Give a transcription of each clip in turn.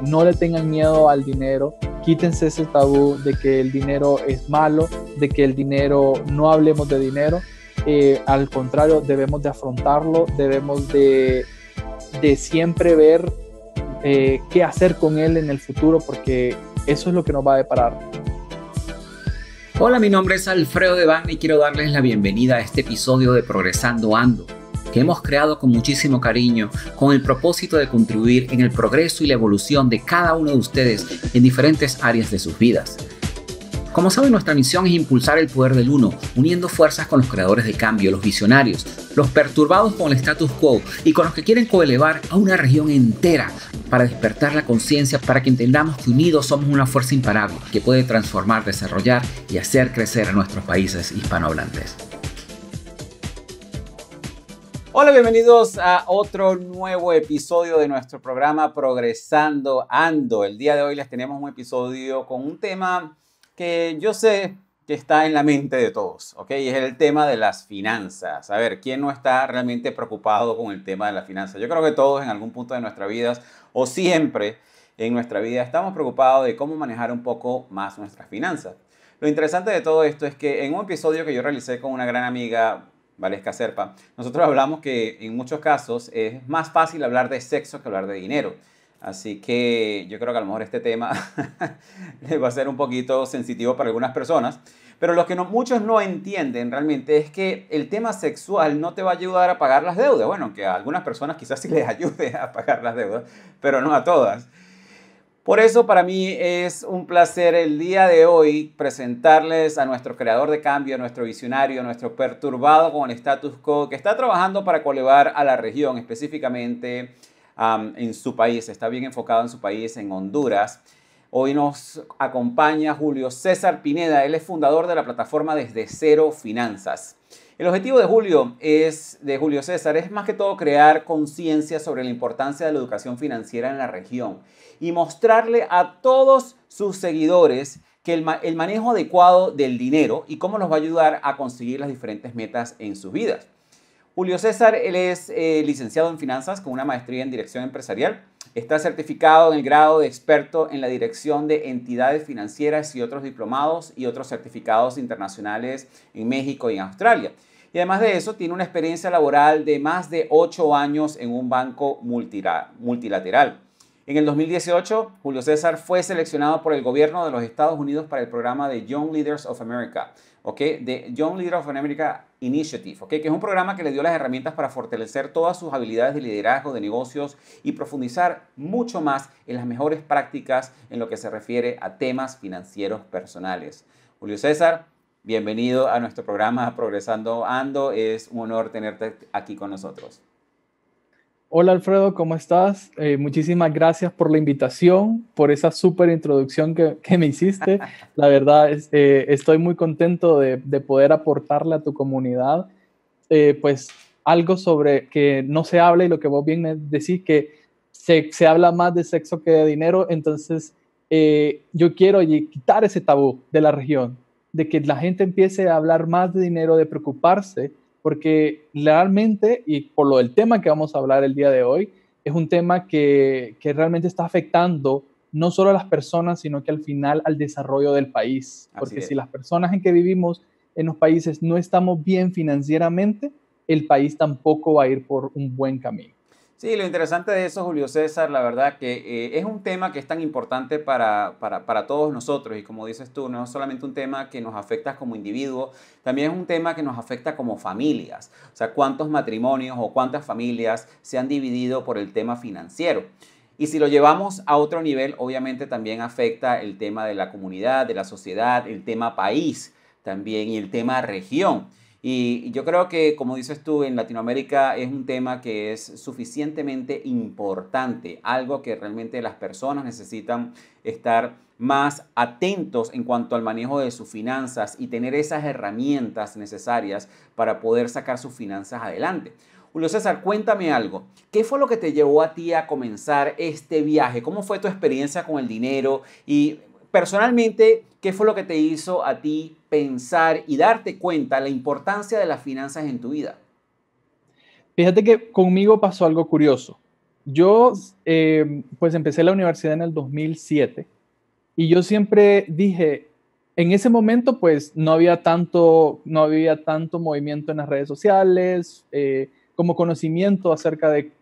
no le tengan miedo al dinero, quítense ese tabú de que el dinero es malo, de que el dinero, no hablemos de dinero. Al contrario, debemos de afrontarlo, debemos de siempre ver qué hacer con él en el futuro, porque eso es lo que nos va a deparar. Hola, mi nombre es Alfredo Devane y quiero darles la bienvenida a este episodio de Progresando Ando, que hemos creado con muchísimo cariño, con el propósito de contribuir en el progreso y la evolución de cada uno de ustedes en diferentes áreas de sus vidas. Como saben, nuestra misión es impulsar el poder del uno, uniendo fuerzas con los creadores de cambio, los visionarios, los perturbados con el status quo y con los que quieren coelevar a una región entera para despertar la conciencia, para que entendamos que unidos somos una fuerza imparable que puede transformar, desarrollar y hacer crecer a nuestros países hispanohablantes. Hola, bienvenidos a otro nuevo episodio de nuestro programa Progresando Ando. El día de hoy les tenemos un episodio con un tema que yo sé que está en la mente de todos, ¿ok? Y es el tema de las finanzas. A ver, ¿quién no está realmente preocupado con el tema de las finanzas? Yo creo que todos en algún punto de nuestra vida o siempre en nuestra vida estamos preocupados de cómo manejar un poco más nuestras finanzas. Lo interesante de todo esto es que en un episodio que yo realicé con una gran amiga, Valesca Serpa, nosotros hablamos que en muchos casos es más fácil hablar de sexo que hablar de dinero. Así que yo creo que a lo mejor este tema va a ser un poquito sensitivo para algunas personas. Pero lo que muchos no entienden realmente es que el tema sexual no te va a ayudar a pagar las deudas. Bueno, que a algunas personas quizás sí les ayude a pagar las deudas, pero no a todas. Por eso para mí es un placer el día de hoy presentarles a nuestro creador de cambio, a nuestro visionario, a nuestro perturbado con el status quo, que está trabajando para colevar a la región, específicamente en su país, está bien enfocado en su país, en Honduras. Hoy nos acompaña Julio César Pineda, él es fundador de la plataforma Desde Cero Finanzas. El objetivo de Julio César es más que todo crear conciencia sobre la importancia de la educación financiera en la región y mostrarle a todos sus seguidores que el manejo adecuado del dinero y cómo los va a ayudar a conseguir las diferentes metas en sus vidas. Julio César, él es licenciado en finanzas con una maestría en dirección empresarial. Está certificado en el grado de experto en la dirección de entidades financieras y otros diplomados y otros certificados internacionales en México y en Australia. Y además de eso, tiene una experiencia laboral de más de 8 años en un banco multilateral. En el 2018, Julio César fue seleccionado por el gobierno de los Estados Unidos para el programa de Young Leaders of America, de Young Leaders of America Initiative, que es un programa que le dio las herramientas para fortalecer todas sus habilidades de liderazgo, de negocios y profundizar mucho más en las mejores prácticas en lo que se refiere a temas financieros personales. Julio César, bienvenido a nuestro programa Progresando Ando. Es un honor tenerte aquí con nosotros. Hola Alfredo, ¿cómo estás? Muchísimas gracias por la invitación, por esa súper introducción que me hiciste. La verdad, estoy muy contento de poder aportarle a tu comunidad pues algo sobre que no se habla y lo que vos bien me decís, que se habla más de sexo que de dinero. Entonces yo quiero quitar ese tabú de la región, de que la gente empiece a hablar más de dinero, de preocuparse, porque realmente, y por lo del tema que vamos a hablar el día de hoy, es un tema que realmente está afectando no solo a las personas, sino que al final al desarrollo del país. Porque si las personas en que vivimos en los países no estamos bien financieramente, el país tampoco va a ir por un buen camino. Sí, lo interesante de eso, Julio César, la verdad que es un tema que es tan importante para todos nosotros y como dices tú, no es solamente un tema que nos afecta como individuos, también es un tema que nos afecta como familias. O sea, cuántos matrimonios o cuántas familias se han dividido por el tema financiero. Y si lo llevamos a otro nivel, obviamente también afecta el tema de la comunidad, de la sociedad, el tema país también y el tema región. Y yo creo que, como dices tú, en Latinoamérica es un tema que es suficientemente importante, algo que realmente las personas necesitan estar más atentos en cuanto al manejo de sus finanzas y tener esas herramientas necesarias para poder sacar sus finanzas adelante. Julio César, cuéntame algo. ¿Qué fue lo que te llevó a ti a comenzar este viaje? ¿Cómo fue tu experiencia con el dinero? Y personalmente, ¿qué fue lo que te hizo a ti pensar y darte cuenta de la importancia de las finanzas en tu vida? Fíjate que conmigo pasó algo curioso. Yo, pues empecé la universidad en el 2007 y yo siempre dije, en ese momento, pues no había tanto movimiento en las redes sociales, como conocimiento acerca de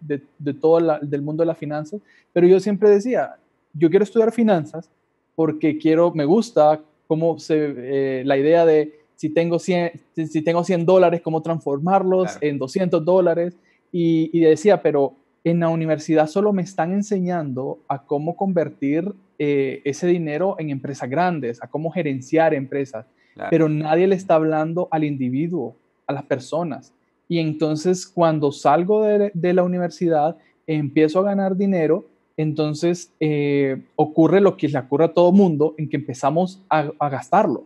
todo del mundo de las finanzas, pero yo siempre decía, yo quiero estudiar finanzas porque me gusta la idea de si tengo $100, cómo transformarlos Claro, en $200, y decía, pero en la universidad solo me están enseñando a cómo convertir ese dinero en empresas grandes, a cómo gerenciar empresas, claro. pero nadie le está hablando al individuo, a las personas. Y entonces cuando salgo de la universidad, empiezo a ganar dinero, entonces ocurre lo que le ocurre a todo mundo, en que empezamos a gastarlo.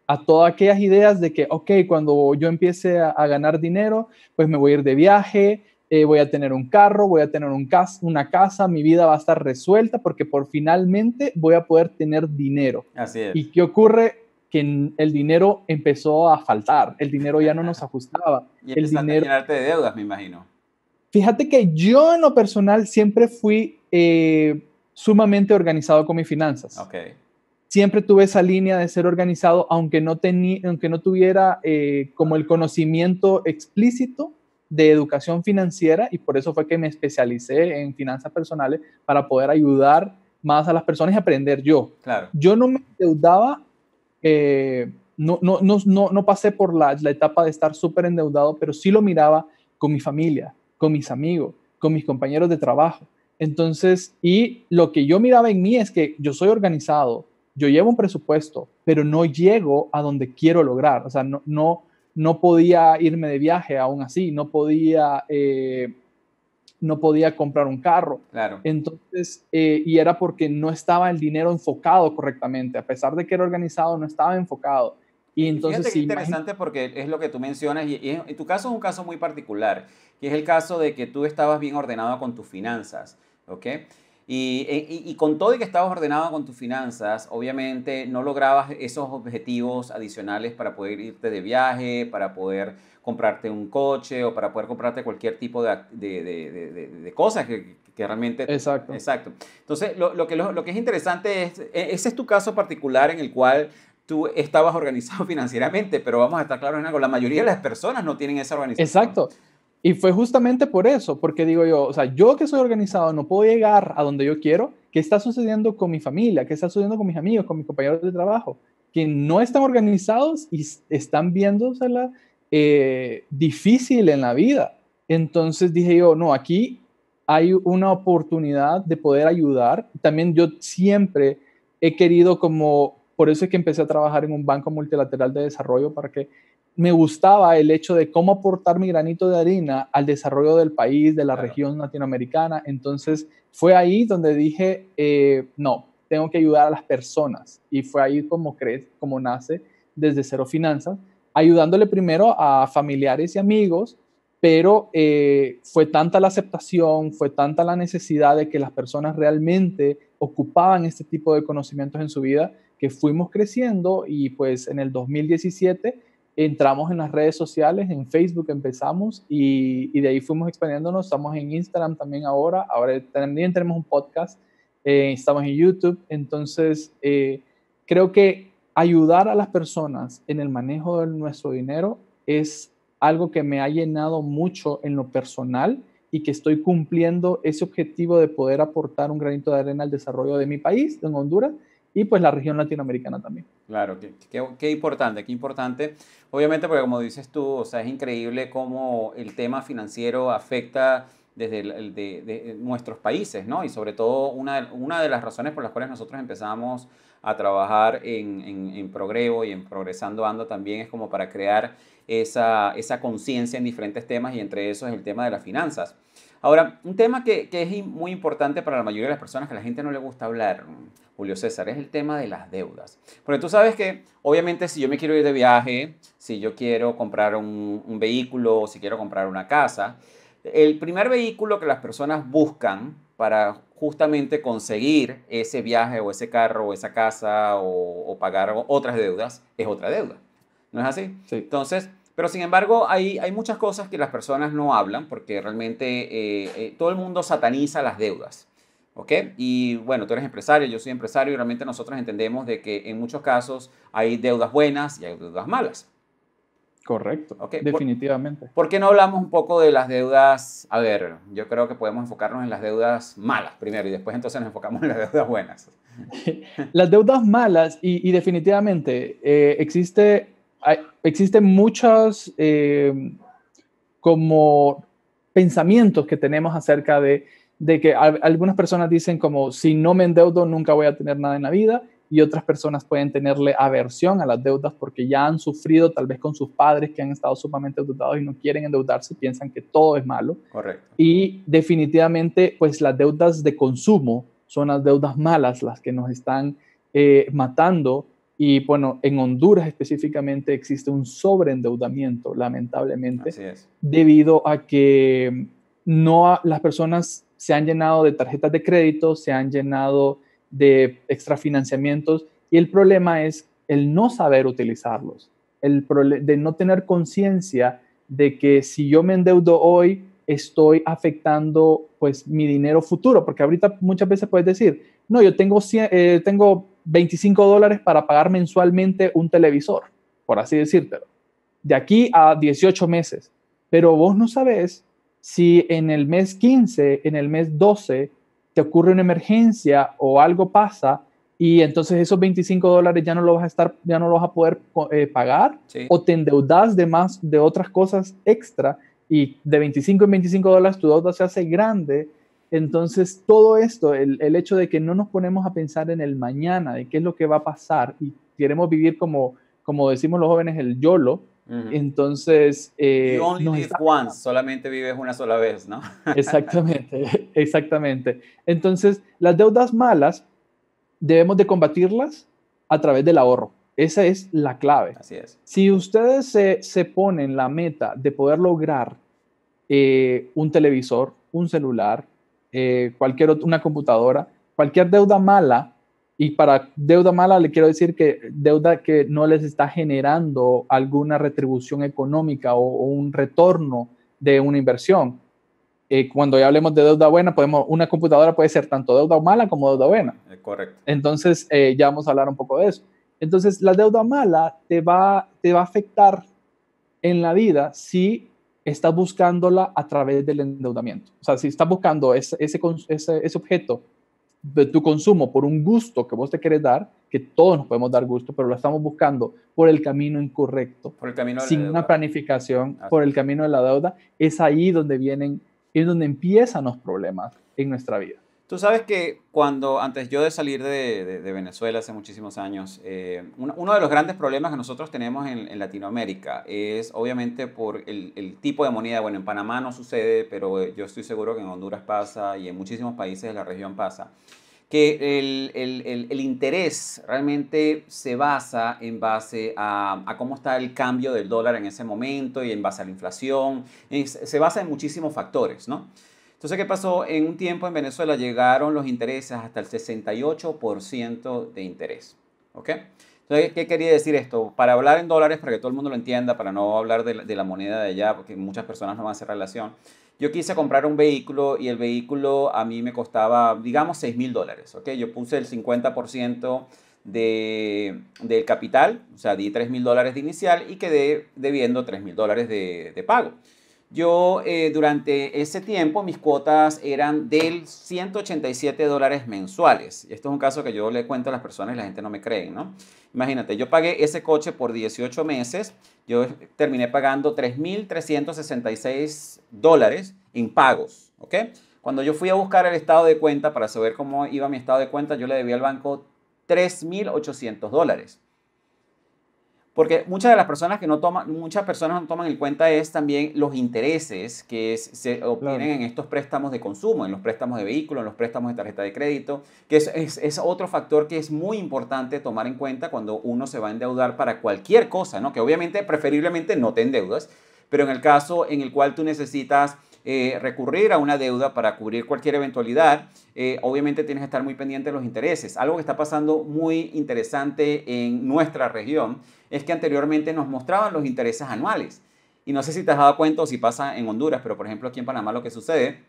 A todas aquellas ideas de que, ok, cuando yo empiece a ganar dinero, pues me voy a ir de viaje, voy a tener un carro, voy a tener una casa, mi vida va a estar resuelta porque por finalmente voy a poder tener dinero. Así es. ¿Y qué ocurre? Que el dinero empezó a faltar, el dinero ya no nos ajustaba, Y el empezaste a dinero. llenarte de deudas, me imagino. Fíjate que yo en lo personal siempre fui sumamente organizado con mis finanzas. Ok, Siempre tuve esa línea de ser organizado, aunque no tuviera como el conocimiento explícito de educación financiera, y por eso fue que me especialicé en finanzas personales para poder ayudar más a las personas y aprender yo. claro. Yo no me endeudaba, no pasé por la etapa de estar súper endeudado, pero sí lo miraba con mi familia, con mis amigos, con mis compañeros de trabajo. Entonces, y lo que yo miraba en mí es que yo soy organizado, yo llevo un presupuesto, pero no llego a donde quiero lograr. O sea, no podía irme de viaje aún así, no podía comprar un carro. Claro. Entonces, y era porque no estaba el dinero enfocado correctamente. A pesar de que era organizado, no estaba enfocado. Y Y entonces, fíjate qué sí, imagínate. interesante porque es lo que tú mencionas y en tu caso es un caso muy particular, que es el caso de que tú estabas bien ordenado con tus finanzas, ¿ok? Y con todo y que estabas ordenado con tus finanzas, obviamente no lograbas esos objetivos adicionales para poder irte de viaje, para poder comprarte un coche o para poder comprarte cualquier tipo de cosas que realmente... Exacto. Exacto. Entonces, lo que es interesante es, ese es tu caso particular en el cual tú estabas organizado financieramente, pero vamos a estar claros en algo, la mayoría de las personas no tienen esa organización. Exacto. Y fue justamente por eso, porque digo yo, o sea, yo que soy organizado no puedo llegar a donde yo quiero. ¿Qué está sucediendo con mi familia? ¿Qué está sucediendo con mis amigos, con mis compañeros de trabajo? Que no están organizados y están viéndosela difícil en la vida. Entonces dije yo, no, aquí hay una oportunidad de poder ayudar. También yo siempre he querido por eso es que empecé a trabajar en un banco multilateral de desarrollo, para que me gustaba el hecho de cómo aportar mi granito de harina al desarrollo del país, de la Claro, región latinoamericana. Entonces fue ahí donde dije, no, tengo que ayudar a las personas. Y fue ahí como nace desde Cero Finanzas, ayudándole primero a familiares y amigos, pero fue tanta la aceptación, fue tanta la necesidad de que las personas realmente ocupaban este tipo de conocimientos en su vida, que fuimos creciendo, y pues en el 2017 entramos en las redes sociales, en Facebook empezamos, y de ahí fuimos expandiéndonos. Estamos en Instagram también ahora también tenemos un podcast, estamos en YouTube. Entonces, creo que ayudar a las personas en el manejo de nuestro dinero es algo que me ha llenado mucho en lo personal, y que estoy cumpliendo ese objetivo de poder aportar un granito de arena al desarrollo de mi país, en Honduras, y pues la región latinoamericana también. claro, qué importante, qué importante. Obviamente, porque como dices tú, o sea, es increíble cómo el tema financiero afecta desde de nuestros países, ¿no? Y sobre todo, una de las razones por las cuales nosotros empezamos a trabajar en Progreso y en Progresando Ando también es como para crear esa conciencia en diferentes temas y entre esos es el tema de las finanzas. Ahora, un tema que es muy importante para la mayoría de las personas que a la gente no le gusta hablar, Julio César, es el tema de las deudas. Porque tú sabes que, obviamente, si yo me quiero ir de viaje, si yo quiero comprar un vehículo o si quiero comprar una casa, el primer vehículo que las personas buscan para justamente conseguir ese viaje o ese carro o esa casa o pagar otras deudas es otra deuda. ¿No es así? Sí. Entonces, Pero sin embargo, hay muchas cosas que las personas no hablan porque realmente todo el mundo sataniza las deudas. ¿Ok? Y bueno, tú eres empresario, yo soy empresario y realmente nosotros entendemos de que en muchos casos hay deudas buenas y hay deudas malas. Correcto, ¿Ok? definitivamente. ¿Por qué no hablamos un poco de las deudas? A ver, yo creo que podemos enfocarnos en las deudas malas primero y después entonces nos enfocamos en las deudas buenas. Las deudas malas y definitivamente existen muchos como pensamientos que tenemos acerca de que algunas personas dicen como si no me endeudo nunca voy a tener nada en la vida y otras personas pueden tenerle aversión a las deudas porque ya han sufrido tal vez con sus padres que han estado sumamente endeudados y no quieren endeudarse, piensan que todo es malo. Correcto. Y definitivamente, pues las deudas de consumo son las deudas malas, las que nos están matando. Y bueno, en Honduras específicamente existe un sobreendeudamiento, lamentablemente, Así es. debido a que las personas se han llenado de tarjetas de crédito, se han llenado de extrafinanciamientos y el problema es el no saber utilizarlos, de no tener conciencia de que si yo me endeudo hoy, estoy afectando pues mi dinero futuro, porque ahorita muchas veces puedes decir, no, yo tengo $25 para pagar mensualmente un televisor, por así decírtelo, de aquí a 18 meses, pero vos no sabes si en el mes 15, en el mes 12, te ocurre una emergencia o algo pasa y entonces esos $25 ya no los vas a poder pagar, Sí. o te endeudas de más de otras cosas extra y de 25 en $25 tu deuda se hace grande. Entonces todo esto, el hecho de que no nos ponemos a pensar en el mañana, de qué es lo que va a pasar y queremos vivir como decimos los jóvenes, el YOLO, entonces You only nos live está... once, solamente vives una sola vez, ¿no? Exactamente, exactamente. Entonces, las deudas malas debemos de combatirlas a través del ahorro. Esa es la clave. Así es. Si ustedes se ponen la meta de poder lograr un televisor, un celular, una computadora, cualquier deuda mala, y para deuda mala le quiero decir que deuda que no les está generando alguna retribución económica o un retorno de una inversión. Cuando ya hablemos de deuda buena, una computadora puede ser tanto deuda mala como deuda buena. Correcto. Entonces, ya vamos a hablar un poco de eso. Entonces, la deuda mala te va a afectar en la vida si estás buscándola a través del endeudamiento. O sea, si estás buscando ese objeto de tu consumo por un gusto que vos te querés dar, que todos nos podemos dar gusto, pero lo estamos buscando por el camino incorrecto, Por el camino de la sin una deuda. planificación, Así por el es. camino de la deuda, es ahí donde empiezan los problemas en nuestra vida. Tú sabes que antes yo de salir de Venezuela hace muchísimos años, uno de los grandes problemas que nosotros tenemos en Latinoamérica es obviamente por el tipo de moneda. Bueno, en Panamá no sucede, pero yo estoy seguro que en Honduras pasa y en muchísimos países de la región pasa, que el interés realmente se basa en base a cómo está el cambio del dólar en ese momento y en base a la inflación. Se basa en muchísimos factores, ¿no? Entonces, ¿qué pasó? En un tiempo en Venezuela llegaron los intereses hasta el 68% de interés. ¿Ok? Entonces, ¿qué quería decir esto? Para hablar en dólares, para que todo el mundo lo entienda, para no hablar de la moneda de allá, porque muchas personas no van a hacer relación. Yo quise comprar un vehículo y el vehículo a mí me costaba, digamos, $6,000. ¿Ok? Yo puse el 50% del capital, o sea, di $3,000 de inicial y quedé debiendo $3,000 de pago. Yo durante ese tiempo mis cuotas eran del $187 mensuales. Y esto es un caso que yo le cuento a las personas y la gente no me cree, ¿no? Imagínate, yo pagué ese coche por 18 meses. Yo terminé pagando $3,366 en pagos, ¿ok? Cuando yo fui a buscar el estado de cuenta para saber cómo iba mi estado de cuenta, yo le debía al banco $3,800. Porque muchas personas no toman en cuenta es también los intereses que se obtienen en estos préstamos de consumo, en los préstamos de vehículo, en los préstamos de tarjeta de crédito, que es otro factor que es muy importante tomar en cuenta cuando uno se va a endeudar para cualquier cosa, ¿no? Que obviamente preferiblemente no te endeudas, pero en el caso en el cual tú necesitas recurrir a una deuda para cubrir cualquier eventualidad, obviamente tienes que estar muy pendiente de los intereses. Algo que está pasando muy interesante en nuestra región es que anteriormente nos mostraban los intereses anuales. Y no sé si te has dado cuenta o si pasa en Honduras, pero por ejemplo aquí en Panamá lo que sucede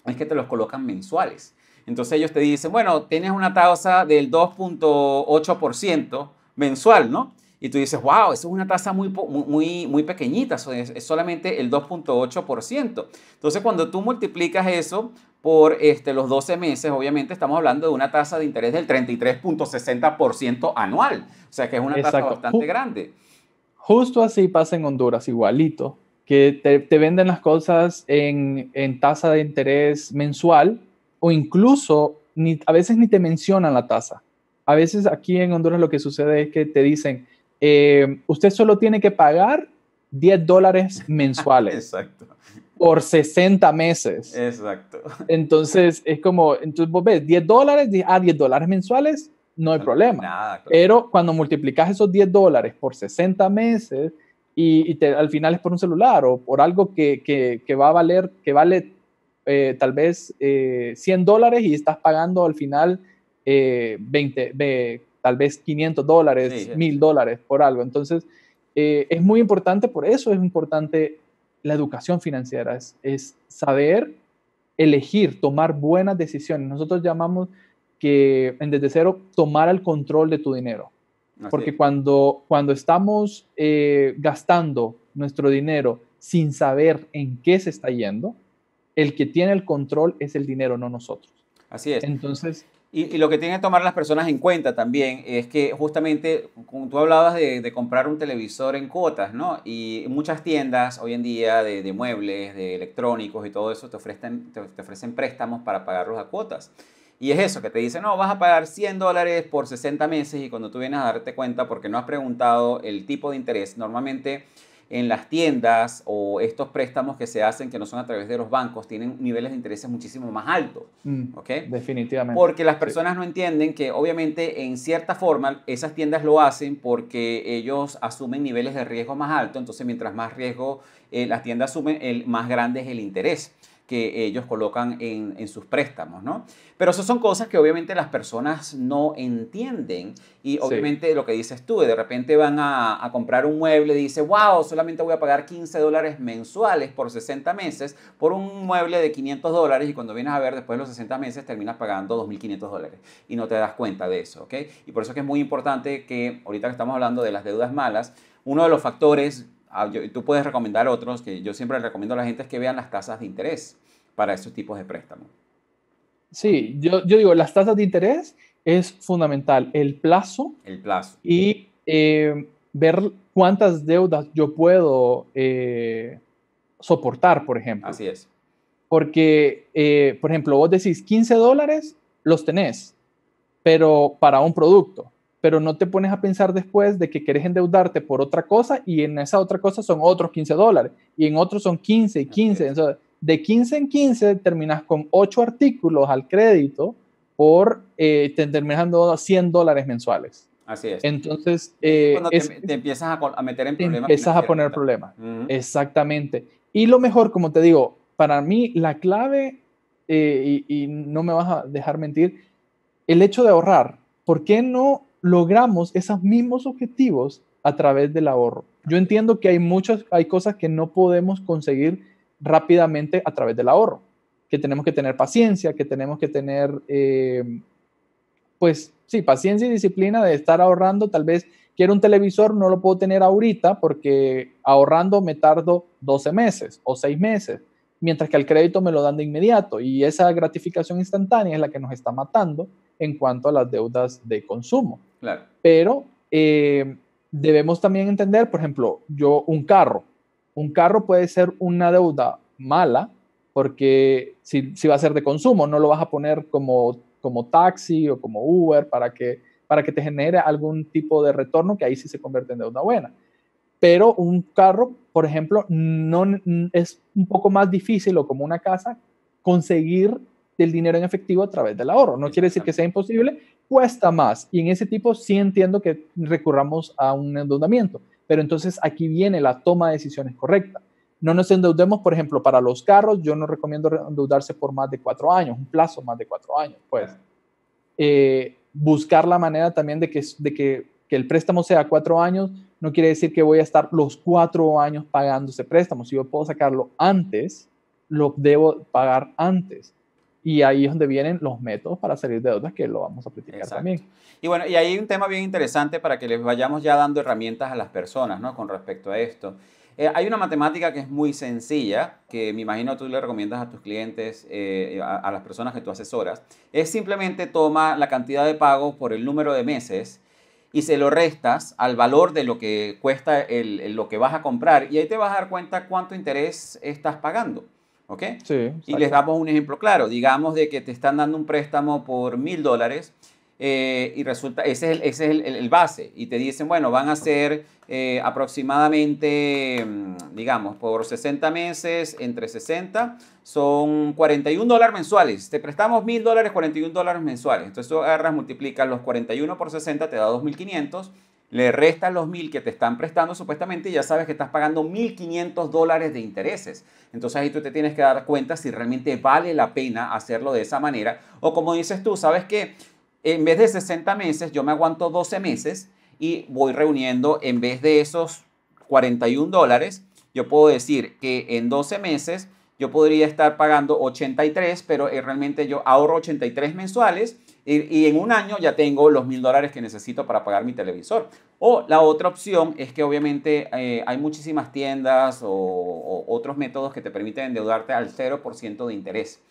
es que te los colocan mensuales. Entonces ellos te dicen, bueno, tienes una tasa del 2.8% mensual, ¿no? Y tú dices, wow, eso es una tasa muy pequeñita, eso es solamente el 2.8%. Entonces cuando tú multiplicas eso por los 12 meses, obviamente estamos hablando de una tasa de interés del 33.60% anual. O sea que es una tasa Exacto. bastante grande. Justo así pasa en Honduras, igualito, que te venden las cosas en tasa de interés mensual o incluso a veces ni te mencionan la tasa. A veces aquí en Honduras lo que sucede es que te dicen, usted solo tiene que pagar $10 mensuales Exacto. por 60 meses. Exacto. Entonces, es como, entonces vos ves, $10, $10 mensuales, no hay problema. Nada, claro. Pero cuando multiplicas esos $10 por 60 meses y al final es por un celular o por algo que va a valer, que vale tal vez $100 y estás pagando al final 20, tal vez $500, Sí, $1,000 por algo. Entonces, es muy importante, por eso es importante la educación financiera, es saber elegir, tomar buenas decisiones. Nosotros llamamos que en Desde Cero, tomar el control de tu dinero. Porque cuando estamos gastando nuestro dinero sin saber en qué se está yendo, el que tiene el control es el dinero, no nosotros. Así es. Entonces, y lo que tienen que tomar las personas en cuenta también es que justamente, como tú hablabas de comprar un televisor en cuotas, ¿no? Y muchas tiendas hoy en día de muebles, de electrónicos y todo eso te ofrecen préstamos para pagarlos a cuotas. Y es eso, que te dicen, no, vas a pagar $100 por 60 meses y cuando tú vienes a darte cuenta, porque no has preguntado el tipo de interés, normalmente en las tiendas o estos préstamos que se hacen que no son a través de los bancos tienen niveles de intereses muchísimo más altos. ¿Ok? Definitivamente. Porque las personas no entienden que obviamente en cierta forma esas tiendas lo hacen porque ellos asumen niveles de riesgo más altos, entonces mientras más riesgo las tiendas asumen, más grande es el interés que ellos colocan en sus préstamos, ¿no? Pero eso son cosas que obviamente las personas no entienden y obviamente lo que dices tú, de repente van a comprar un mueble y dice, wow, solamente voy a pagar $15 mensuales por 60 meses por un mueble de $500 y cuando vienes a ver después de los 60 meses terminas pagando $2.500 y no te das cuenta de eso, ¿ok? Y por eso es que es muy importante que ahorita que estamos hablando de las deudas malas, uno de los factores, tú puedes recomendar otros, que yo siempre recomiendo a la gente, es que vean las tasas de interés para esos tipos de préstamos. Sí, yo digo, las tasas de interés es fundamental, el plazo. Y ver cuántas deudas yo puedo soportar, por ejemplo. Así es. Porque, por ejemplo, vos decís $15, los tenés, pero para un producto, pero no te pones a pensar después de que querés endeudarte por otra cosa y en esa otra cosa son otros $15 y en otros son 15 y 15. Entonces, de 15 en 15 terminas con 8 artículos al crédito por terminando $100 mensuales. Así es. Entonces, cuando te empiezas a meter en problemas. Te empiezas a poner problemas. Exactamente. Y lo mejor, como te digo, para mí la clave, y no me vas a dejar mentir, el hecho de ahorrar. ¿Por qué no logramos esos mismos objetivos a través del ahorro? Yo entiendo que hay cosas que no podemos conseguir rápidamente a través del ahorro, que tenemos que tener paciencia, que tenemos que tener, pues sí, paciencia y disciplina de estar ahorrando. Tal vez quiero un televisor, no lo puedo tener ahorita porque ahorrando me tardo 12 meses o 6 meses, mientras que el crédito me lo dan de inmediato y esa gratificación instantánea es la que nos está matando en cuanto a las deudas de consumo. Claro. Pero debemos también entender, por ejemplo, un carro puede ser una deuda mala porque si va a ser de consumo, no lo vas a poner como taxi o como Uber para que te genere algún tipo de retorno que ahí sí se convierte en deuda buena. Pero un carro, por ejemplo, no es un poco más difícil o como una casa conseguir el dinero en efectivo a través del ahorro. No quiere decir que sea imposible, cuesta más. Y en ese tipo sí entiendo que recurramos a un endeudamiento. Pero entonces aquí viene la toma de decisiones correcta. no nos endeudemos, por ejemplo, para los carros, yo no recomiendo endeudarse por más de 4 años, un plazo más de 4 años, pues. Buscar la manera también de que el préstamo sea 4 años, no quiere decir que voy a estar los 4 años pagando ese préstamo. Si yo puedo sacarlo antes, lo debo pagar antes. Y ahí es donde vienen los métodos para salir de deudas, que lo vamos a platicar también. Y bueno, y hay un tema bien interesante para que les vayamos ya dando herramientas a las personas, ¿no? Con respecto a esto. Hay una matemática que es muy sencilla, que me imagino tú le recomiendas a tus clientes, a las personas que tú asesoras. Es simplemente toma la cantidad de pagos por el número de meses y se lo restas al valor de lo que cuesta lo que vas a comprar y ahí te vas a dar cuenta cuánto interés estás pagando. ¿Ok? Sí, y les damos un ejemplo claro. Digamos de que te están dando un préstamo por $1,000 y resulta, ese es el base. Y te dicen, bueno, van a ser aproximadamente, digamos, por 60 meses, entre 60, son $41 mensuales. Te prestamos $1,000, $41 mensuales. Entonces tú agarras, multiplicas los 41 por 60, te da 2.500. Le restas los 1,000 que te están prestando supuestamente y ya sabes que estás pagando $1,500 de intereses. Entonces ahí tú te tienes que dar cuenta si realmente vale la pena hacerlo de esa manera. O como dices tú, sabes que en vez de 60 meses yo me aguanto 12 meses y voy reuniendo en vez de esos $41, yo puedo decir que en 12 meses yo podría estar pagando 83, pero realmente yo ahorro 83 mensuales y en un año ya tengo los $1,000 que necesito para pagar mi televisor. O la otra opción es que obviamente hay muchísimas tiendas o otros métodos que te permiten endeudarte al 0% de interés.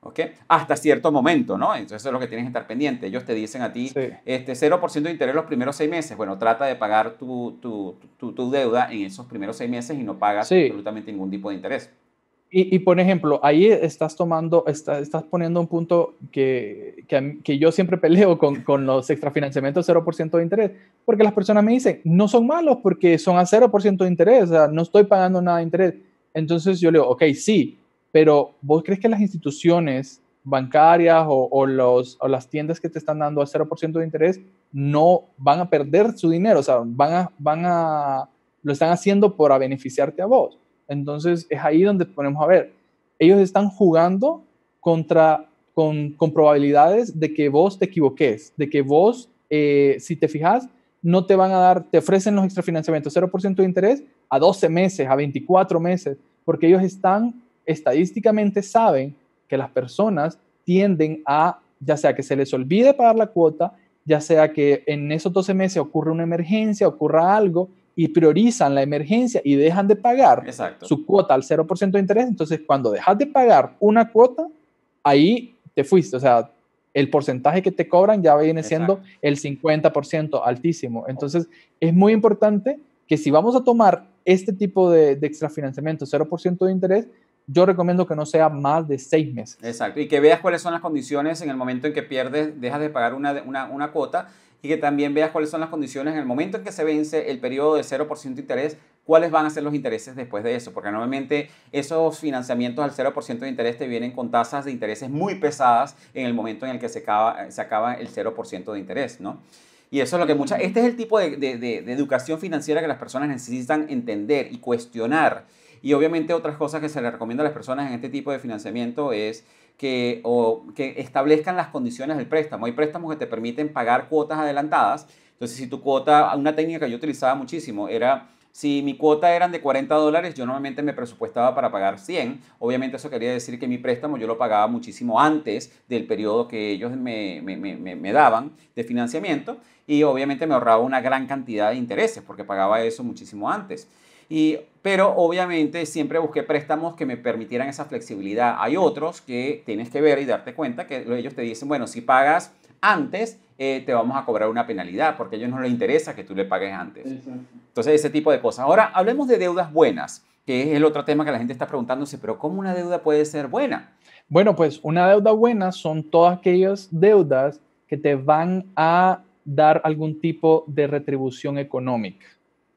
¿Ok? Hasta cierto momento, ¿no? Entonces eso es lo que tienes que estar pendiente. Ellos te dicen a ti, sí. 0% de interés los primeros 6 meses. Bueno, trata de pagar tu deuda en esos primeros 6 meses y no pagas Sí. absolutamente ningún tipo de interés. Y por ejemplo, ahí estás poniendo un punto que yo siempre peleo con los extrafinanciamientos 0% de interés, porque las personas me dicen, no son malos porque son a 0% de interés, o sea, no estoy pagando nada de interés. Entonces yo le digo, ok, sí, pero ¿vos crees que las instituciones bancarias o las tiendas que te están dando a 0% de interés no van a perder su dinero? O sea, lo están haciendo para beneficiarte a vos. Entonces es ahí donde ponemos a ver, ellos están jugando con probabilidades de que vos te equivoques, de que vos, si te fijas, no te van a dar, te ofrecen los extrafinanciamientos 0% de interés a 12 meses, a 24 meses, porque ellos estadísticamente saben que las personas tienden a, ya sea que se les olvide pagar la cuota, ya sea que en esos 12 meses ocurra una emergencia, ocurra algo, y priorizan la emergencia y dejan de pagar su cuota al 0% de interés. Entonces, cuando dejas de pagar una cuota, ahí te fuiste. O sea, el porcentaje que te cobran ya viene siendo el 50%, altísimo. Entonces, es muy importante que si vamos a tomar este tipo de extrafinanciamiento, 0% de interés, yo recomiendo que no sea más de 6 meses. Exacto, y que veas cuáles son las condiciones en el momento en que pierdes, dejas de pagar una cuota y que también veas cuáles son las condiciones en el momento en que se vence el periodo de 0% de interés, cuáles van a ser los intereses después de eso, porque normalmente esos financiamientos al 0% de interés te vienen con tasas de intereses muy pesadas en el momento en el que se acaba el 0% de interés, ¿no? Y eso es lo que este es el tipo de educación financiera que las personas necesitan entender y cuestionar. Y obviamente otras cosas que se le recomienda a las personas en este tipo de financiamiento es que establezcan las condiciones del préstamo. Hay préstamos que te permiten pagar cuotas adelantadas. Entonces, si tu cuota, una técnica que yo utilizaba muchísimo era, si mi cuota eran de $40, yo normalmente me presupuestaba para pagar 100. Obviamente eso quería decir que mi préstamo yo lo pagaba muchísimo antes del periodo que ellos me daban de financiamiento y obviamente me ahorraba una gran cantidad de intereses porque pagaba eso muchísimo antes. Pero obviamente siempre busqué préstamos que me permitieran esa flexibilidad. Hay otros que tienes que ver y darte cuenta que ellos te dicen, bueno, si pagas antes, te vamos a cobrar una penalidad porque a ellos no les interesa que tú le pagues antes. Exacto. Entonces, ese tipo de cosas. Ahora, hablemos de deudas buenas, que es el otro tema que la gente está preguntándose, pero ¿cómo una deuda puede ser buena? Bueno, pues una deuda buena son todas aquellas deudas que te van a dar algún tipo de retribución económica.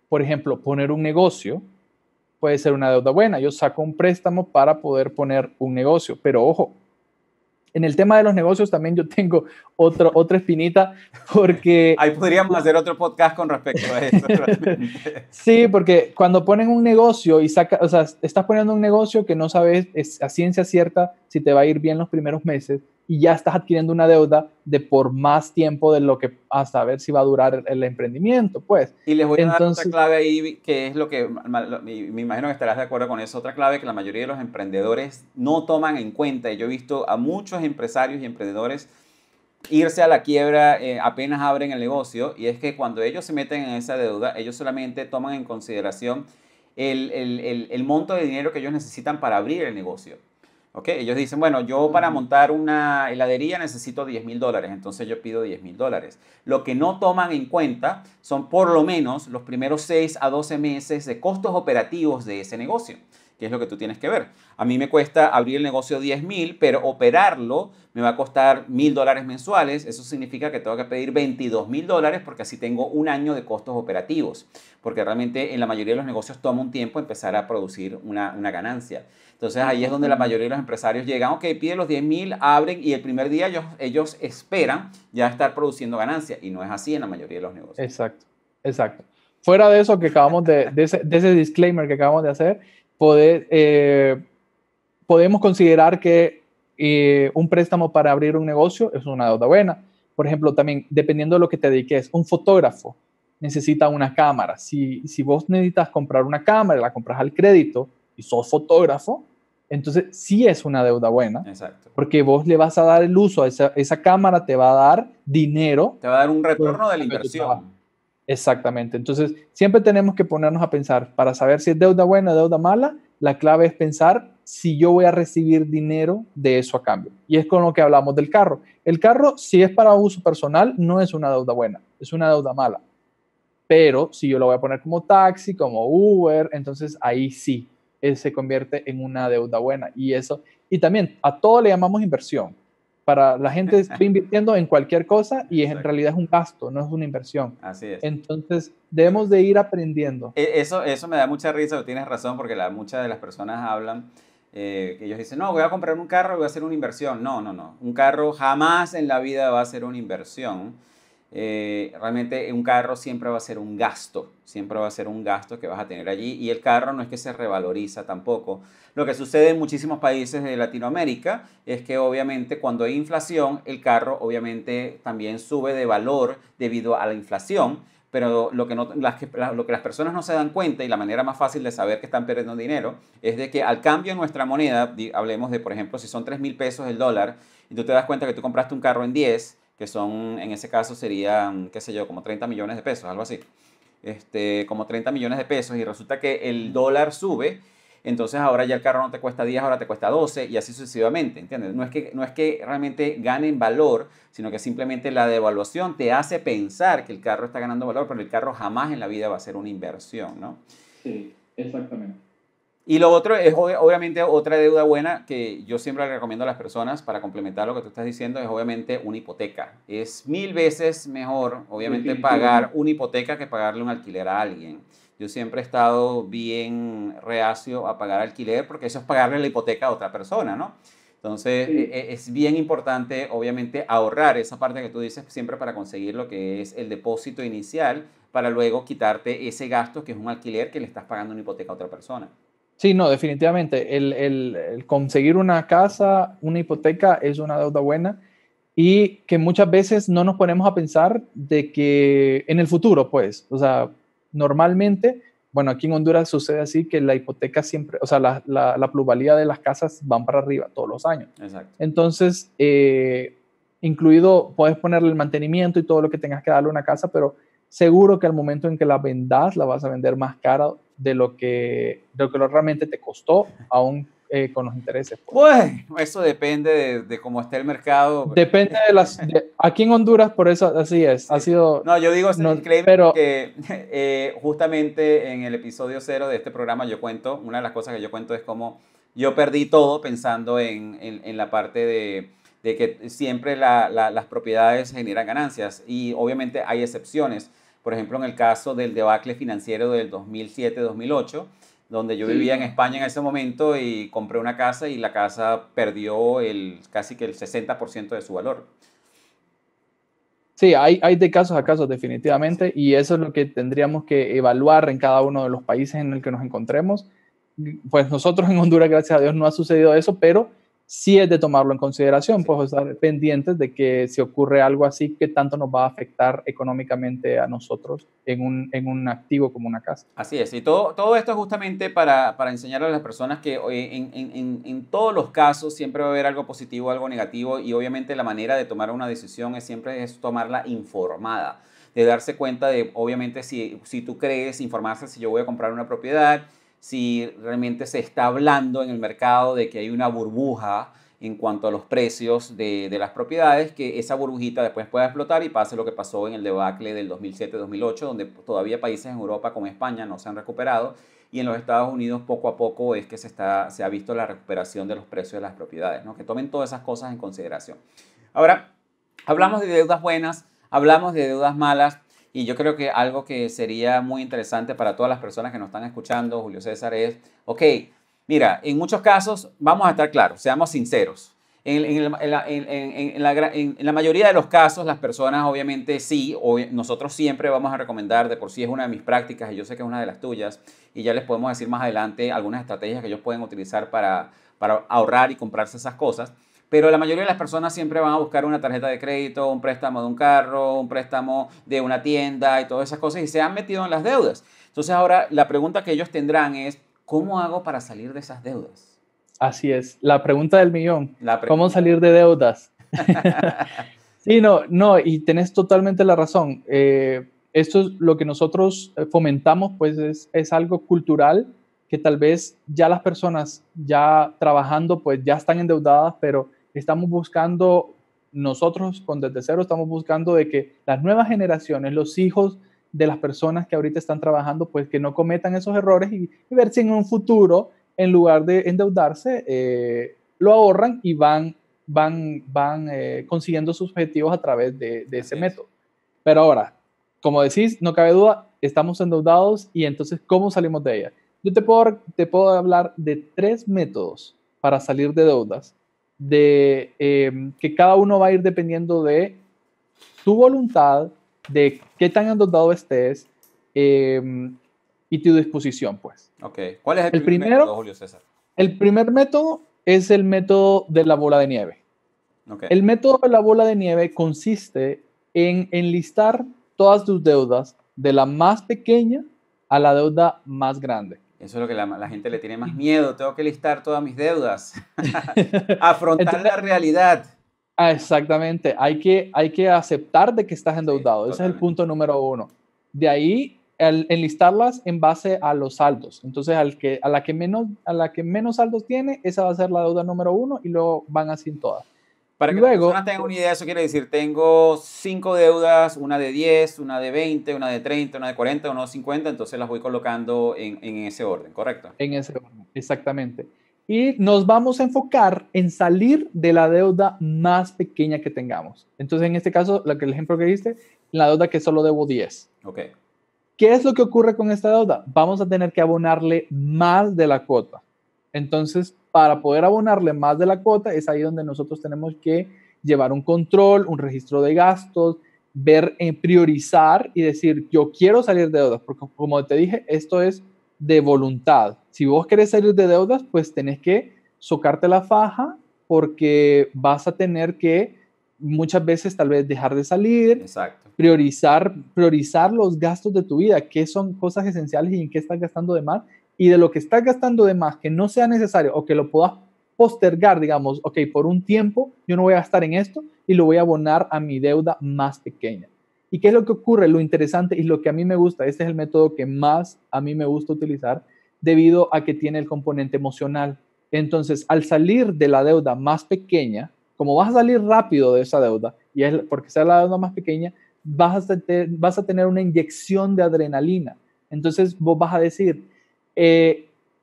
Por ejemplo, poner un negocio puede ser una deuda buena. Yo saco un préstamo para poder poner un negocio, pero ojo, en el tema de los negocios también yo tengo otra espinita, porque... Ahí podríamos hacer otro podcast con respecto a eso. Sí, porque cuando ponen un negocio y o sea, estás poniendo un negocio que no sabes a ciencia cierta si te va a ir bien los primeros meses y ya estás adquiriendo una deuda de por más tiempo de lo que hasta ver si va a durar el emprendimiento, pues. Y les voy a dar otra Entonces, clave ahí, que es lo que me imagino que estarás de acuerdo con eso. Otra clave que la mayoría de los emprendedores no toman en cuenta. Y yo he visto a muchos empresarios y emprendedores irse a la quiebra apenas abren el negocio, y es que cuando ellos se meten en esa deuda, ellos solamente toman en consideración el monto de dinero que ellos necesitan para abrir el negocio. ¿Ok? Ellos dicen, bueno, yo para montar una heladería necesito $10,000, entonces yo pido $10,000. Lo que no toman en cuenta son por lo menos los primeros 6 a 12 meses de costos operativos de ese negocio, que es lo que tú tienes que ver. A mí me cuesta abrir el negocio 10,000, pero operarlo me va a costar $1,000 mensuales. Eso significa que tengo que pedir $22,000 porque así tengo un año de costos operativos. Porque realmente en la mayoría de los negocios toma un tiempo empezar a producir una ganancia. Entonces ahí es donde la mayoría de los empresarios llegan, ok, piden los 10,000, abren y el primer día ellos esperan ya estar produciendo ganancia. Y no es así en la mayoría de los negocios. exacto, exacto. Fuera de eso que acabamos de ese disclaimer que acabamos de hacer, podemos considerar que un préstamo para abrir un negocio es una deuda buena. Por ejemplo, también dependiendo de lo que te dediques, un fotógrafo necesita una cámara. Si vos necesitas comprar una cámara, la compras al crédito y sos fotógrafo, entonces sí es una deuda buena. Exacto. Porque vos le vas a dar el uso a esa cámara, te va a dar dinero. Te va a dar un retorno de la inversión. Exactamente. Entonces, siempre tenemos que ponernos a pensar para saber si es deuda buena o deuda mala. La clave es pensar si yo voy a recibir dinero de eso a cambio. Y es con lo que hablamos del carro. El carro, si es para uso personal, no es una deuda buena, es una deuda mala. Pero si yo lo voy a poner como taxi, como Uber, entonces ahí sí, se convierte en una deuda buena. Y también a todo le llamamos inversión. Para la gente está invirtiendo en cualquier cosa y en realidad es un gasto, no es una inversión. Así es. Entonces debemos de ir aprendiendo. Eso me da mucha risa, tienes razón, porque muchas de las personas hablan, que ellos dicen, no, voy a comprar un carro y voy a hacer una inversión. No, no, no. Un carro jamás en la vida va a ser una inversión. Realmente un carro siempre va a ser un gasto, siempre va a ser un gasto que vas a tener allí, y el carro no es que se revaloriza tampoco. Lo que sucede en muchísimos países de Latinoamérica es que obviamente cuando hay inflación, el carro obviamente también sube de valor debido a la inflación, pero lo que las personas no se dan cuenta, y la manera más fácil de saber que están perdiendo dinero, es de que al cambio en nuestra moneda, hablemos de, por ejemplo, si son 3,000 pesos el dólar, y tú te das cuenta que tú compraste un carro en 10, que son, en ese caso serían, qué sé yo, como 30 millones de pesos, algo así. Como 30 millones de pesos, y resulta que el dólar sube, entonces ahora ya el carro no te cuesta 10, ahora te cuesta 12, y así sucesivamente, ¿entiendes? No es que realmente gane en valor, sino que simplemente la devaluación te hace pensar que el carro está ganando valor, pero el carro jamás en la vida va a ser una inversión, ¿no? Sí, exactamente. Y lo otro es obviamente otra deuda buena que yo siempre le recomiendo a las personas para complementar lo que tú estás diciendo, es obviamente una hipoteca. Es 1,000 veces mejor, obviamente, pagar una hipoteca que pagarle un alquiler a alguien. Yo siempre he estado bien reacio a pagar alquiler porque eso es pagarle la hipoteca a otra persona, ¿no? Entonces, es bien importante, obviamente, ahorrar esa parte que tú dices siempre para conseguir lo que es el depósito inicial, para luego quitarte ese gasto que es un alquiler que le estás pagando una hipoteca a otra persona. Sí, no, definitivamente. El conseguir una casa, una hipoteca es una deuda buena, y que muchas veces no nos ponemos a pensar de que en el futuro, pues, o sea, normalmente, bueno, aquí en Honduras sucede así que la hipoteca siempre, o sea, la plusvalía de las casas van para arriba todos los años. Exacto. Entonces, incluido, puedes ponerle el mantenimiento y todo lo que tengas que darle a una casa, pero seguro que al momento en que la vendas, la vas a vender más cara de lo que realmente te costó, aún con los intereses. Pues eso depende de cómo esté el mercado. Depende aquí en Honduras, por eso así es. Sí. Ha sido. No, yo digo no, disclaimer que justamente en el episodio 0 de este programa yo cuento, una de las cosas que yo cuento es cómo yo perdí todo pensando en la parte de que siempre las propiedades generan ganancias, y obviamente hay excepciones. Por ejemplo, en el caso del debacle financiero del 2007-2008, donde yo vivía en España en ese momento y compré una casa, y la casa perdió casi que el 60% de su valor. Sí, hay de casos a casos definitivamente y eso es lo que tendríamos que evaluar en cada uno de los países en el que nos encontremos. Pues nosotros en Honduras, gracias a Dios, no ha sucedido eso, pero sí es de tomarlo en consideración, Sí. pues estar pendientes de que si ocurre algo así, qué tanto nos va a afectar económicamente a nosotros en un activo como una casa. Así es, y todo esto es justamente para enseñarle a las personas que en todos los casos siempre va a haber algo positivo, algo negativo, y obviamente la manera de tomar una decisión siempre es tomarla informada, de darse cuenta de, obviamente, si tú crees, informarse si yo voy a comprar una propiedad, si realmente se está hablando en el mercado de que hay una burbuja en cuanto a los precios de las propiedades, que esa burbujita después pueda explotar y pase lo que pasó en el debacle del 2007-2008, donde todavía países en Europa como España no se han recuperado y en los Estados Unidos poco a poco es que se ha visto la recuperación de los precios de las propiedades, ¿no? Que tomen todas esas cosas en consideración. Ahora, hablamos de deudas buenas, hablamos de deudas malas y yo creo que algo que sería muy interesante para todas las personas que nos están escuchando, Julio César, es, ok, mira, en muchos casos, vamos a estar claros, seamos sinceros. En la mayoría de los casos, las personas obviamente sí, nosotros siempre vamos a recomendar, de por sí es una de mis prácticas y yo sé que es una de las tuyas, y ya les podemos decir más adelante algunas estrategias que ellos pueden utilizar para ahorrar y comprarse esas cosas. Pero la mayoría de las personas siempre van a buscar una tarjeta de crédito, un préstamo de un carro, un préstamo de una tienda y todas esas cosas y se han metido en las deudas. Entonces ahora la pregunta que ellos tendrán es, ¿cómo hago para salir de esas deudas? Así es, la pregunta del millón, La ¿cómo pregunta. salir de deudas? Sí, no, y tenés totalmente la razón. Esto es lo que nosotros fomentamos, pues es algo cultural que tal vez ya las personas ya trabajando, pues ya están endeudadas, pero estamos buscando, nosotros con Desde Cero estamos buscando de que las nuevas generaciones, los hijos de las personas que ahorita están trabajando, pues que no cometan esos errores y ver si en un futuro, en lugar de endeudarse, lo ahorran y van consiguiendo sus objetivos a través de ese método. Pero ahora, como decís, no cabe duda, estamos endeudados y entonces, ¿cómo salimos de ella? Yo te puedo hablar de 3 métodos para salir de deudas, que cada uno va a ir dependiendo de tu voluntad, de qué tan endeudado estés y tu disposición, pues. Ok, ¿cuál es el El primer método, primero, Julio César? el primer método es el método de la bola de nieve. Ok, El método de la bola de nieve consiste en enlistar todas tus deudas de la más pequeña a la deuda más grande. eso es lo que la gente le tiene más miedo, tengo que listar todas mis deudas, afrontar Entonces, la realidad. exactamente, hay que aceptar de que estás Sí, endeudado. Ese es el totalmente. punto número uno. De ahí, enlistarlas en base a los saldos. Entonces, a la que menos saldos tiene, esa va a ser la deuda número uno y luego van así en todas. Para que las Luego, personas tengan una idea, eso quiere decir, tengo 5 deudas, una de 10, una de 20, una de 30, una de 40, una de 50, entonces las voy colocando en ese orden, ¿correcto? en ese orden, exactamente. Y nos vamos a enfocar en salir de la deuda más pequeña que tengamos. Entonces, en este caso, el ejemplo que diste, la deuda que solo debo 10. Ok, ¿Qué es lo que ocurre con esta deuda? Vamos a tener que abonarle más de la cuota. Entonces, para poder abonarle más de la cuota, es ahí donde nosotros tenemos que llevar un control, un registro de gastos, ver, priorizar y decir, yo quiero salir de deudas, porque como te dije, esto es de voluntad. Si vos querés salir de deudas, pues tenés que socarte la faja porque vas a tener que muchas veces tal vez dejar de salir, exacto. priorizar los gastos de tu vida, qué son cosas esenciales y en qué estás gastando de más, y de lo que estás gastando de más que no sea necesario o que lo puedas postergar, digamos, ok, por un tiempo yo no voy a gastar en esto y lo voy a abonar a mi deuda más pequeña. ¿Y qué es lo que ocurre? Lo interesante y lo que a mí me gusta, este es el método que más a mí me gusta utilizar debido a que tiene el componente emocional. Entonces, al salir de la deuda más pequeña, como vas a salir rápido de esa deuda, y es porque sea la deuda más pequeña, vas a tener una inyección de adrenalina. Entonces vos vas a decir,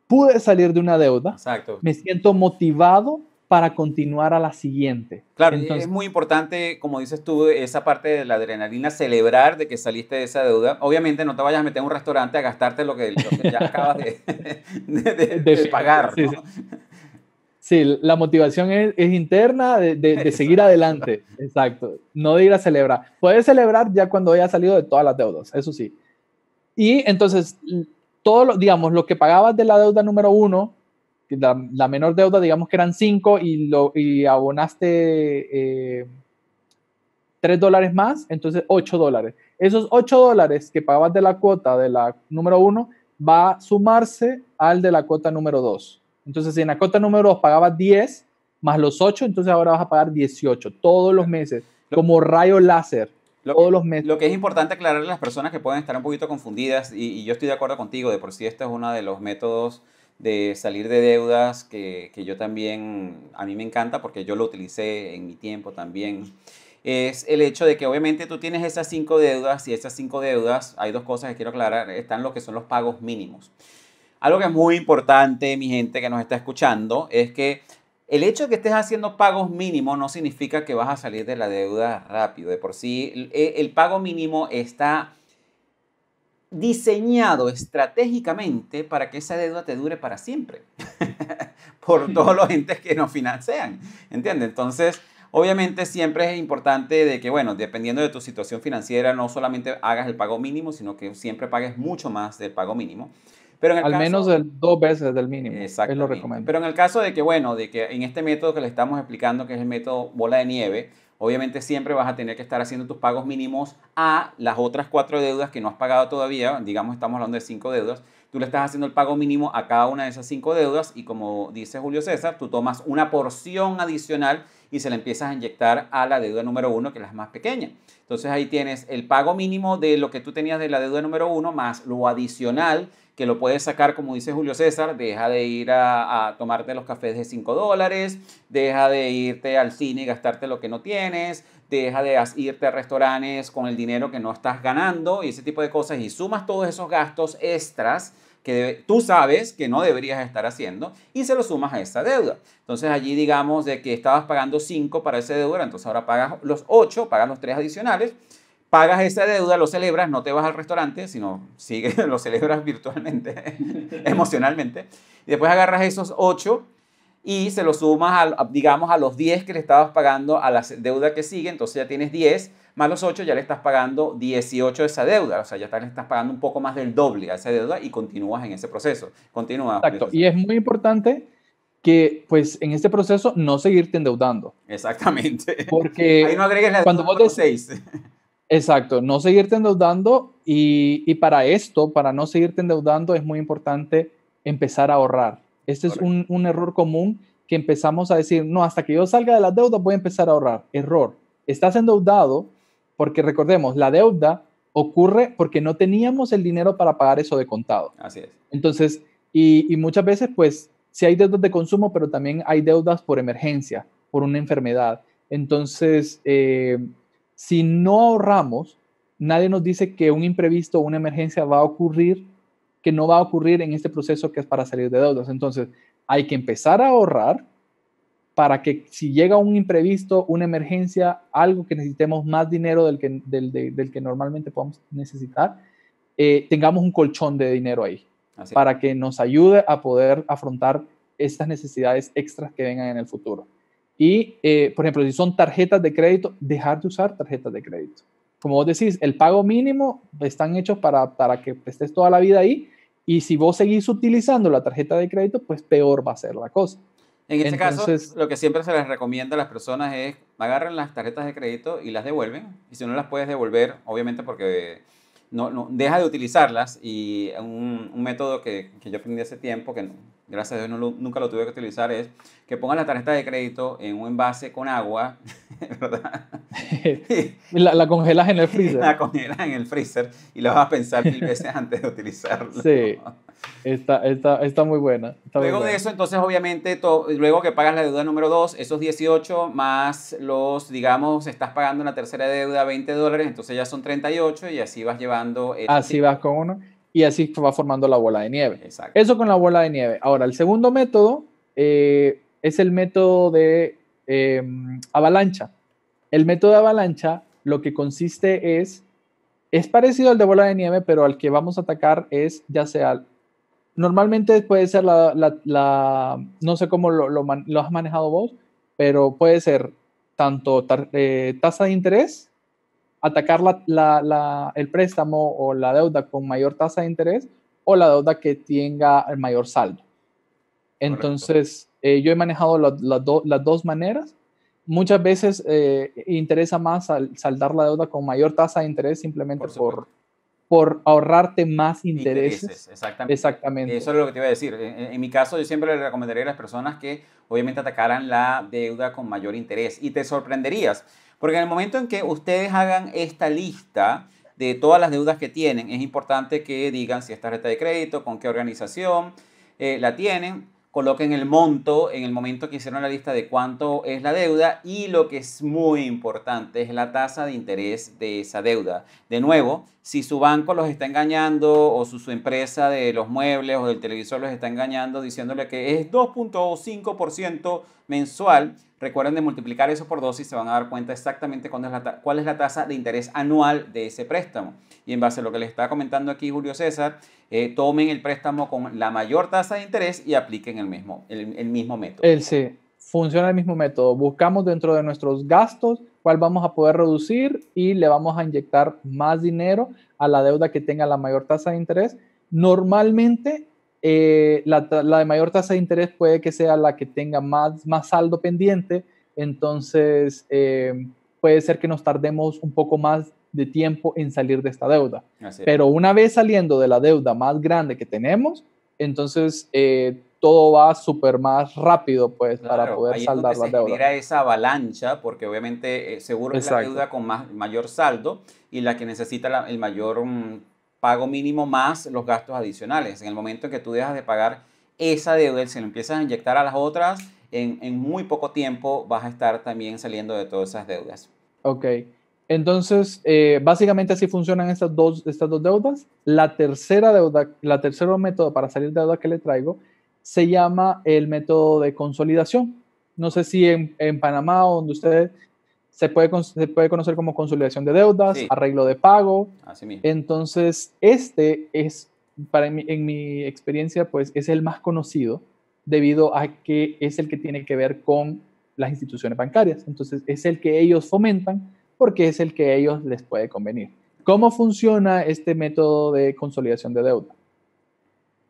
pude salir de una deuda, Exacto. me siento motivado para continuar a la siguiente. Claro, es Entonces, muy importante, como dices tú, esa parte de la adrenalina, celebrar de que saliste de esa deuda. Obviamente no te vayas a meter en un restaurante a gastarte lo que ya acabas de pagar, sí, ¿no? sí. Sí, la motivación es interna de seguir adelante, exacto, no de ir a celebrar. Puedes celebrar ya cuando hayas salido de todas las deudas, eso sí. Y entonces, digamos, lo que pagabas de la deuda número 1, la menor deuda, digamos que eran 5 y abonaste $3 más, entonces $8. Esos $8 que pagabas de la cuota de la número 1 va a sumarse al de la cuota número 2. Entonces, si en la cuota número 2 pagabas 10 más los 8, entonces ahora vas a pagar 18 todos los meses, como rayo láser, todos los meses. Lo que es importante aclararle a las personas que pueden estar un poquito confundidas, y yo estoy de acuerdo contigo, de por sí este es uno de los métodos de salir de deudas que yo también, a mí me encanta porque yo lo utilicé en mi tiempo también, es el hecho de que obviamente tú tienes esas 5 deudas y esas 5 deudas, hay dos cosas que quiero aclarar, están lo que son los pagos mínimos. Algo que es muy importante, mi gente que nos está escuchando, es que el hecho de que estés haciendo pagos mínimos no significa que vas a salir de la deuda rápido. De por sí, el pago mínimo está diseñado estratégicamente para que esa deuda te dure para siempre, por todos los entes que nos financian, ¿entiendes? Entonces, obviamente siempre es importante de que, bueno, dependiendo de tu situación financiera, no solamente hagas el pago mínimo, sino que siempre pagues mucho más del pago mínimo. Pero en el Al caso, menos 2 veces del mínimo, es lo exactamente. recomendable. Pero en el caso de que, bueno, de que en este método que le estamos explicando, que es el método bola de nieve, obviamente siempre vas a tener que estar haciendo tus pagos mínimos a las otras 4 deudas que no has pagado todavía. Digamos, estamos hablando de 5 deudas. Tú le estás haciendo el pago mínimo a cada una de esas 5 deudas y como dice Julio César, tú tomas una porción adicional y se la empiezas a inyectar a la deuda número 1, que es la más pequeña. Entonces ahí tienes el pago mínimo de lo que tú tenías de la deuda número 1 más lo adicional que lo puedes sacar, como dice Julio César, deja de ir a tomarte los cafés de $5, deja de irte al cine y gastarte lo que no tienes, deja de irte a restaurantes con el dinero que no estás ganando y ese tipo de cosas y sumas todos esos gastos extras que tú sabes que no deberías estar haciendo y se lo sumas a esa deuda. Entonces allí digamos de que estabas pagando 5 para esa deuda, entonces ahora pagas los 8, pagas los 3 adicionales, pagas esa deuda, lo celebras, no te vas al restaurante, sino lo celebras virtualmente, emocionalmente. Y después agarras esos 8 y se los sumas, digamos, a los 10 que le estabas pagando a la deuda que sigue. Entonces ya tienes 10 más los 8, ya le estás pagando 18 de esa deuda. O sea, ya le estás pagando un poco más del doble a esa deuda y continúas en ese proceso. Continúa. Exacto, y es muy importante que, pues, en este proceso no seguirte endeudando. Exactamente. Porque Ahí no agregues la cuando deuda vos número 6. Exacto, no seguirte endeudando y para esto, para no seguirte endeudando, es muy importante empezar a ahorrar. Este es un error común que empezamos a decir, no, hasta que yo salga de la deuda voy a empezar a ahorrar. Error. Estás endeudado porque recordemos, la deuda ocurre porque no teníamos el dinero para pagar eso de contado. Así es. Entonces, y muchas veces, pues, sí hay deudas de consumo, pero también hay deudas por emergencia, por una enfermedad. Entonces, si no ahorramos, nadie nos dice que un imprevisto o una emergencia va a ocurrir, que no va a ocurrir en este proceso que es para salir de deudas. Entonces, hay que empezar a ahorrar para que si llega un imprevisto, una emergencia, algo que necesitemos más dinero del que normalmente podemos necesitar, tengamos un colchón de dinero ahí para que nos ayude a poder afrontar estas necesidades extras que vengan en el futuro. Y, por ejemplo, si son tarjetas de crédito, dejar de usar tarjetas de crédito. Como vos decís, el pago mínimo están hechos para que estés toda la vida ahí y si vos seguís utilizando la tarjeta de crédito, pues peor va a ser la cosa. En este caso, lo que siempre se les recomienda a las personas es agarren las tarjetas de crédito y las devuelven. Y si no las puedes devolver, obviamente porque no deja de utilizarlas. Y un método que yo aprendí hace tiempo, que gracias a Dios nunca lo tuve que utilizar, es que pongas la tarjeta de crédito en un envase con agua, ¿verdad? la congelas en el freezer. La congelas en el freezer y la vas a pensar 1000 veces antes de utilizarlo. Sí, está muy buena. Luego de eso, entonces, obviamente, luego que pagas la deuda número 2, esos 18 más los, digamos, estás pagando una tercera deuda $20, entonces ya son 38 y así vas llevando. Así vas con uno y así va formando la bola de nieve. Exacto. Eso con la bola de nieve. Ahora, el segundo método es el método de avalancha. El método de avalancha lo que consiste es parecido al de bola de nieve, pero al que vamos a atacar es ya sea Normalmente puede ser no sé cómo lo has manejado vos, pero puede ser tanto tasa de interés, atacar el préstamo o la deuda con mayor tasa de interés o la deuda que tenga el mayor saldo. Correcto. Entonces, yo he manejado las dos maneras. Muchas veces interesa más saldar la deuda con mayor tasa de interés simplemente Por supuesto. por ahorrarte más Intereses, intereses. exactamente. Exactamente. Eso es lo que te iba a decir. En mi caso, yo siempre le recomendaría a las personas que obviamente atacaran la deuda con mayor interés. Y te sorprenderías, porque en el momento en que ustedes hagan esta lista de todas las deudas que tienen, es importante que digan si esta tarjeta de crédito, con qué organización la tienen, coloquen el monto en el momento que hicieron la lista de cuánto es la deuda y lo que es muy importante es la tasa de interés de esa deuda. De nuevo, si su banco los está engañando o su empresa de los muebles o del televisor los está engañando diciéndole que es 2.5% mensual, recuerden de multiplicar eso por 2 y se van a dar cuenta exactamente cuál es la tasa de interés anual de ese préstamo. Y en base a lo que les está comentando aquí Julio César, tomen el préstamo con la mayor tasa de interés y apliquen el mismo método. Sí, funciona el mismo método. Buscamos dentro de nuestros gastos cuál vamos a poder reducir y le vamos a inyectar más dinero a la deuda que tenga la mayor tasa de interés. Normalmente, la de mayor tasa de interés puede que sea la que tenga más saldo pendiente, entonces puede ser que nos tardemos un poco más de tiempo en salir de esta deuda. Pero una vez saliendo de la deuda más grande que tenemos, entonces todo va súper más rápido, pues, Claro, para poder ahí es donde saldar la se deuda. genera esa avalancha, porque obviamente seguro es la Exacto. deuda con mayor saldo y la que necesita el mayor pago mínimo más los gastos adicionales. En el momento en que tú dejas de pagar esa deuda y se lo empiezas a inyectar a las otras, en muy poco tiempo vas a estar también saliendo de todas esas deudas. Ok. Entonces, básicamente así funcionan estas dos deudas. La tercero método para salir de deuda que le traigo se llama el método de consolidación. No sé si en Panamá o donde usted se puede conocer como consolidación de deudas, Sí, arreglo de pago. así mismo. Entonces, este es, en mi experiencia, pues es el más conocido debido a que es el que tiene que ver con las instituciones bancarias. Entonces, es el que ellos fomentan porque es el que a ellos les puede convenir. ¿Cómo funciona este método de consolidación de deuda?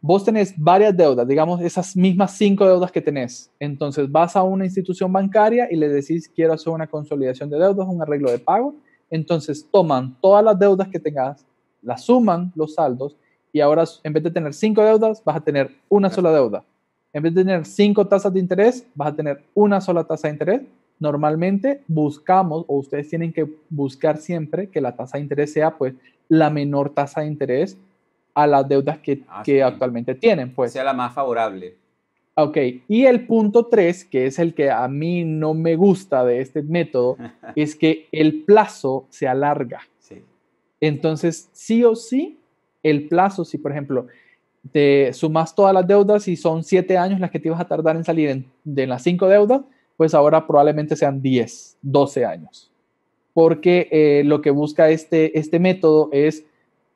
Vos tenés varias deudas, digamos esas mismas 5 deudas que tenés. Entonces vas a una institución bancaria y le decís, quiero hacer una consolidación de deudas, un arreglo de pago. Entonces toman todas las deudas que tengas, las suman los saldos y ahora en vez de tener 5 deudas, vas a tener una sola deuda. En vez de tener 5 tasas de interés, vas a tener una sola tasa de interés. Normalmente buscamos, o ustedes tienen que buscar siempre que la tasa de interés sea pues la menor tasa de interés a las deudas que actualmente tienen, pues. Sea la más favorable. Ok, y el punto 3, que es el que a mí no me gusta de este método, es que el plazo se alarga. Sí. Entonces, sí o sí, el plazo, si por ejemplo te sumas todas las deudas y son 7 años las que te ibas a tardar en salir de las 5 deudas, pues ahora probablemente sean 10, 12 años. Porque lo que busca este método es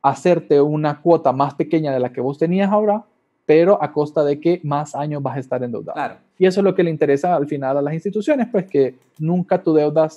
hacerte una cuota más pequeña de la que vos tenías ahora, pero a costa de que más años vas a estar endeudado. Claro. Y eso es lo que le interesa al final a las instituciones, pues que nunca tu deuda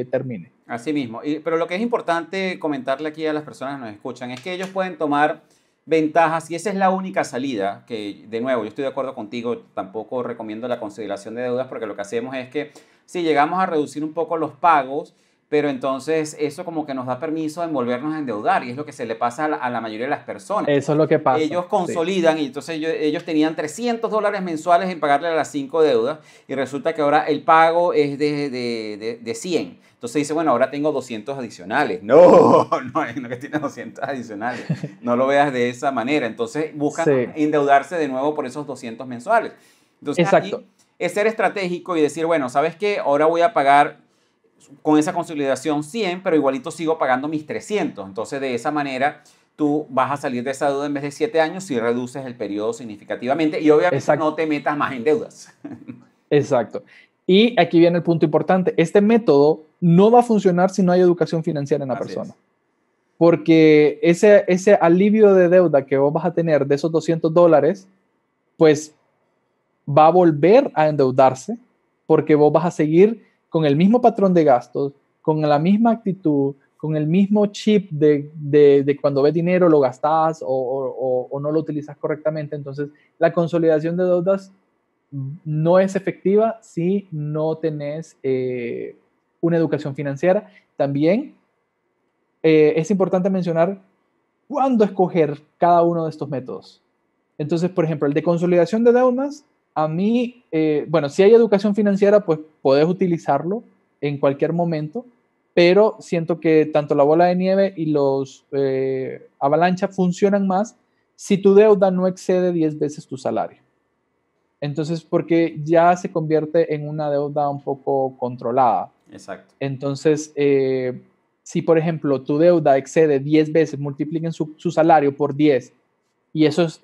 termine. Así mismo. Pero lo que es importante comentarle aquí a las personas que nos escuchan es que ellos pueden tomar ventajas y esa es la única salida que, de nuevo, yo estoy de acuerdo contigo, tampoco recomiendo la consideración de deudas porque lo que hacemos es que si llegamos a reducir un poco los pagos, pero entonces eso como que nos da permiso de volvernos a endeudar y es lo que se le pasa a la mayoría de las personas. Eso es lo que pasa. Ellos consolidan y entonces ellos tenían $300 mensuales en pagarle a las 5 deudas y resulta que ahora el pago es de 100. Entonces dice, bueno, ahora tengo 200 adicionales. No, no es que tienes 200 adicionales. No lo veas de esa manera. Entonces buscan endeudarse de nuevo por esos 200 mensuales. Entonces exacto. aquí es ser estratégico y decir, bueno, ¿sabes qué? Ahora voy a pagar con esa consolidación 100, pero igualito sigo pagando mis 300. Entonces de esa manera tú vas a salir de esa deuda en vez de 7 años si reduces el periodo significativamente y obviamente no te metas más en deudas. Exacto. Y aquí viene el punto importante. Este método no va a funcionar si no hay educación financiera en la persona. porque ese alivio de deuda que vos vas a tener de esos $200, pues va a volver a endeudarse porque vos vas a seguir con el mismo patrón de gastos, con la misma actitud, con el mismo chip de cuando ves dinero lo gastas o no lo utilizas correctamente. Entonces, la consolidación de deudas no es efectiva si no tenés una educación financiera. También es importante mencionar cuándo escoger cada uno de estos métodos. Entonces, por ejemplo, el de consolidación de deudas, a mí, bueno, si hay educación financiera, pues podés utilizarlo en cualquier momento, pero siento que tanto la bola de nieve y los avalancha funcionan más si tu deuda no excede 10 veces tu salario. Entonces, porque ya se convierte en una deuda un poco controlada. Exacto. Entonces, si por ejemplo tu deuda excede 10 veces, multipliquen su salario por 10 y eso es,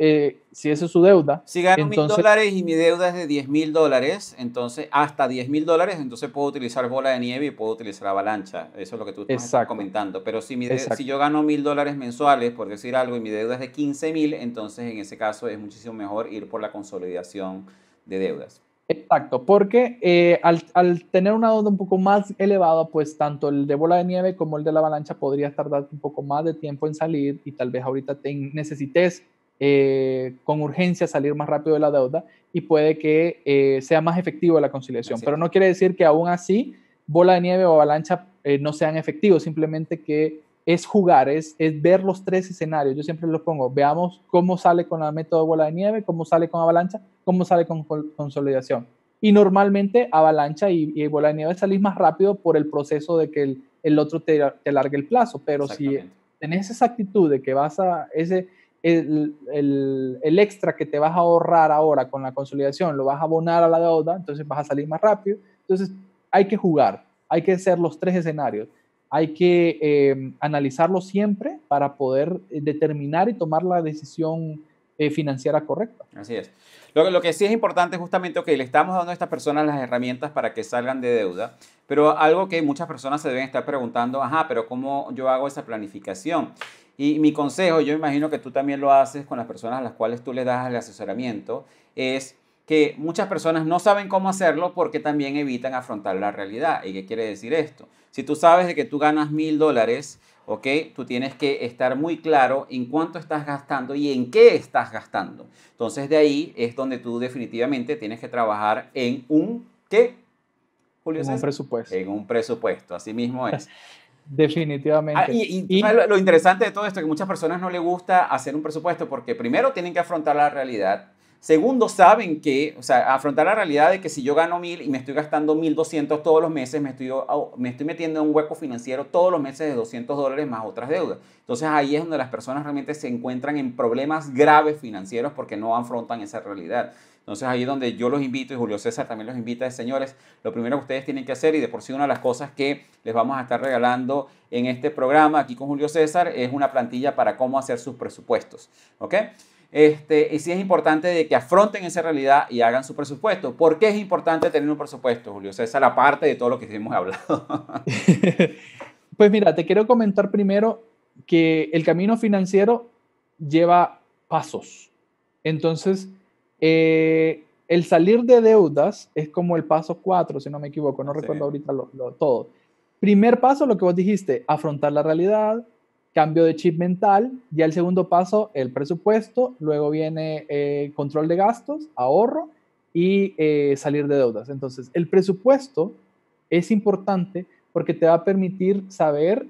si eso es su deuda, Si gano entonces, $1,000 y mi deuda es de $10,000, entonces hasta $10,000, entonces puedo utilizar bola de nieve y puedo utilizar avalancha. Eso es lo que tú nos estás exacto, comentando. Pero si exacto. yo gano $1,000 mensuales, por decir algo, y mi deuda es de 15,000, entonces en ese caso es muchísimo mejor ir por la consolidación de deudas. Exacto, porque al tener una deuda un poco más elevada, pues tanto el de bola de nieve como el de la avalancha podría tardar un poco más de tiempo en salir y tal vez ahorita necesites con urgencia salir más rápido de la deuda y puede que sea más efectivo la conciliación. Pero no quiere decir que aún así bola de nieve o avalancha no sean efectivos, simplemente que es jugar, es ver los tres escenarios. Yo siempre los pongo, veamos cómo sale con el método de bola de nieve, cómo sale con avalancha, cómo sale con consolidación. Y normalmente avalancha y bola de nieve salís más rápido por el proceso de que el otro te alargue el plazo. Pero si tenés esa actitud de que vas a, el extra que te vas a ahorrar ahora con la consolidación, lo vas a abonar a la deuda, entonces vas a salir más rápido. Entonces hay que jugar, hay que hacer los tres escenarios. Hay que analizarlo siempre para poder determinar y tomar la decisión financiera correcta. Así es. Lo que sí es importante es justamente, ok, le estamos dando a estas personas las herramientas para que salgan de deuda, pero algo que muchas personas se deben estar preguntando, ajá, pero ¿cómo yo hago esa planificación? Y mi consejo, yo imagino que tú también lo haces con las personas a las cuales tú le das el asesoramiento, es que muchas personas no saben cómo hacerlo porque también evitan afrontar la realidad. ¿Y qué quiere decir esto? Si tú sabes de que tú ganas $1,000, ¿ok? Tú tienes que estar muy claro en cuánto estás gastando y en qué estás gastando. Entonces de ahí es donde tú definitivamente tienes que trabajar en un ¿qué, Julio En un César? presupuesto. En un presupuesto, así mismo es. Definitivamente. Y tú sabes lo interesante de todo esto, que muchas personas no les gusta hacer un presupuesto porque primero tienen que afrontar la realidad. Segundo, saben que, o sea, afrontar la realidad de que si yo gano 1,000 y me estoy gastando 1,200 todos los meses, me estoy metiendo en un hueco financiero todos los meses de $200 más otras deudas. Entonces ahí es donde las personas realmente se encuentran en problemas graves financieros porque no afrontan esa realidad. Entonces ahí es donde yo los invito y Julio César también los invita, señores, lo primero que ustedes tienen que hacer y de por sí una de las cosas que les vamos a estar regalando en este programa aquí con Julio César es una plantilla para cómo hacer sus presupuestos, ¿ok? Y sí es importante de que afronten esa realidad y hagan su presupuesto. ¿Por qué es importante tener un presupuesto, Julio César? Aparte de todo lo que hemos hablado. Pues mira, te quiero comentar primero que el camino financiero lleva pasos. Entonces, el salir de deudas es como el paso 4, si no me equivoco, no recuerdo ahorita todo. Primer paso, lo que vos dijiste, afrontar la realidad, cambio de chip mental. Ya el segundo paso, el presupuesto. Luego viene control de gastos, ahorro y salir de deudas. Entonces, el presupuesto es importante porque te va a permitir saber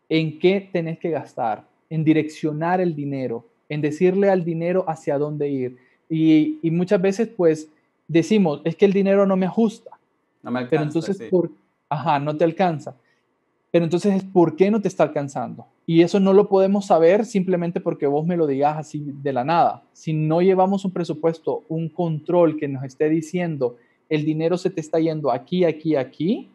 en qué tenés que gastar, en direccionar el dinero, en decirle al dinero hacia dónde ir. Y muchas veces, pues, decimos, es que el dinero no me ajusta. No me Pero alcanza, entonces, sí. no te alcanza. Pero entonces, ¿por qué no te está alcanzando? Y eso no lo podemos saber simplemente porque vos me lo digas así de la nada. Si no llevamos un presupuesto, un control que nos esté diciendo, el dinero se te está yendo aquí, aquí, aquí,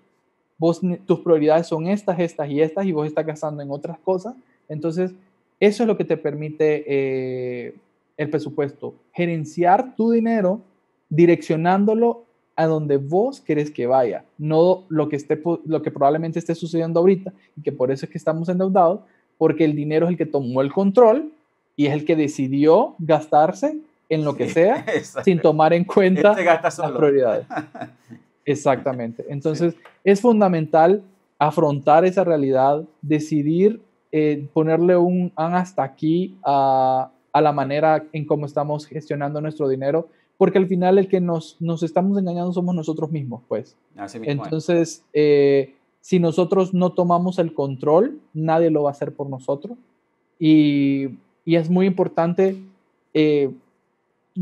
tus prioridades son estas, estas y estas, y vos estás gastando en otras cosas. Entonces, eso es lo que te permite el presupuesto, gerenciar tu dinero direccionándolo a donde vos querés que vaya, no lo que probablemente esté sucediendo ahorita y que por eso es que estamos endeudados, porque el dinero es el que tomó el control y es el que decidió gastarse en lo que sea sin tomar en cuenta las prioridades. Exactamente. Entonces, es fundamental afrontar esa realidad, decidir ponerle un hasta aquí a la manera en cómo estamos gestionando nuestro dinero, porque al final el que nos estamos engañando somos nosotros mismos, pues. Así mismo. Entonces, si nosotros no tomamos el control, nadie lo va a hacer por nosotros. Y es muy importante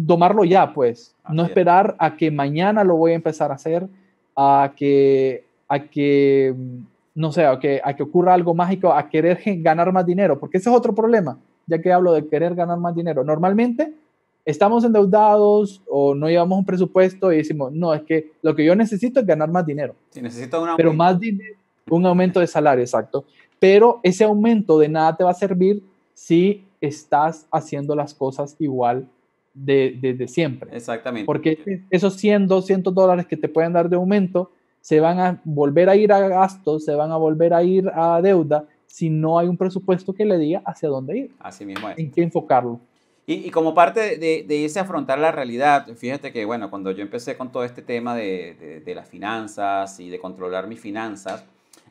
tomarlo ya, pues. Así no esperar a que mañana lo voy a empezar a hacer, a que no sé, a que ocurra algo mágico, a querer ganar más dinero, porque ese es otro problema, ya que hablo de querer ganar más dinero. Normalmente estamos endeudados o no llevamos un presupuesto y decimos, no, es que lo que yo necesito es ganar más dinero. Sí, necesito un aumento. Pero más dinero, un aumento de salario, exacto. Pero ese aumento de nada te va a servir si estás haciendo las cosas igual de siempre. Exactamente. Porque esos 100, 200 dólares que te pueden dar de aumento se van a volver a ir a gastos, se van a volver a ir a deuda si no hay un presupuesto que le diga hacia dónde ir. Así mismo es. En qué enfocarlo. Y como parte de irse a afrontar la realidad, fíjate que, bueno, cuando yo empecé con todo este tema de las finanzas y de controlar mis finanzas,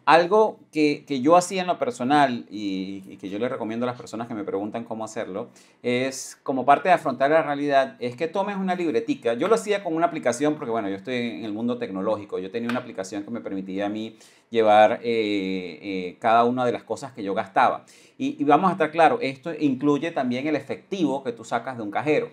algo que yo hacía en lo personal y que yo le recomiendo a las personas que me preguntan cómo hacerlo, es como parte de afrontar la realidad, es que tomes una libretica. Yo lo hacía con una aplicación porque, bueno, yo estoy en el mundo tecnológico. Yo tenía una aplicación que me permitía a mí llevar cada una de las cosas que yo gastaba. Y vamos a estar claros, esto incluye también el efectivo que tú sacas de un cajero.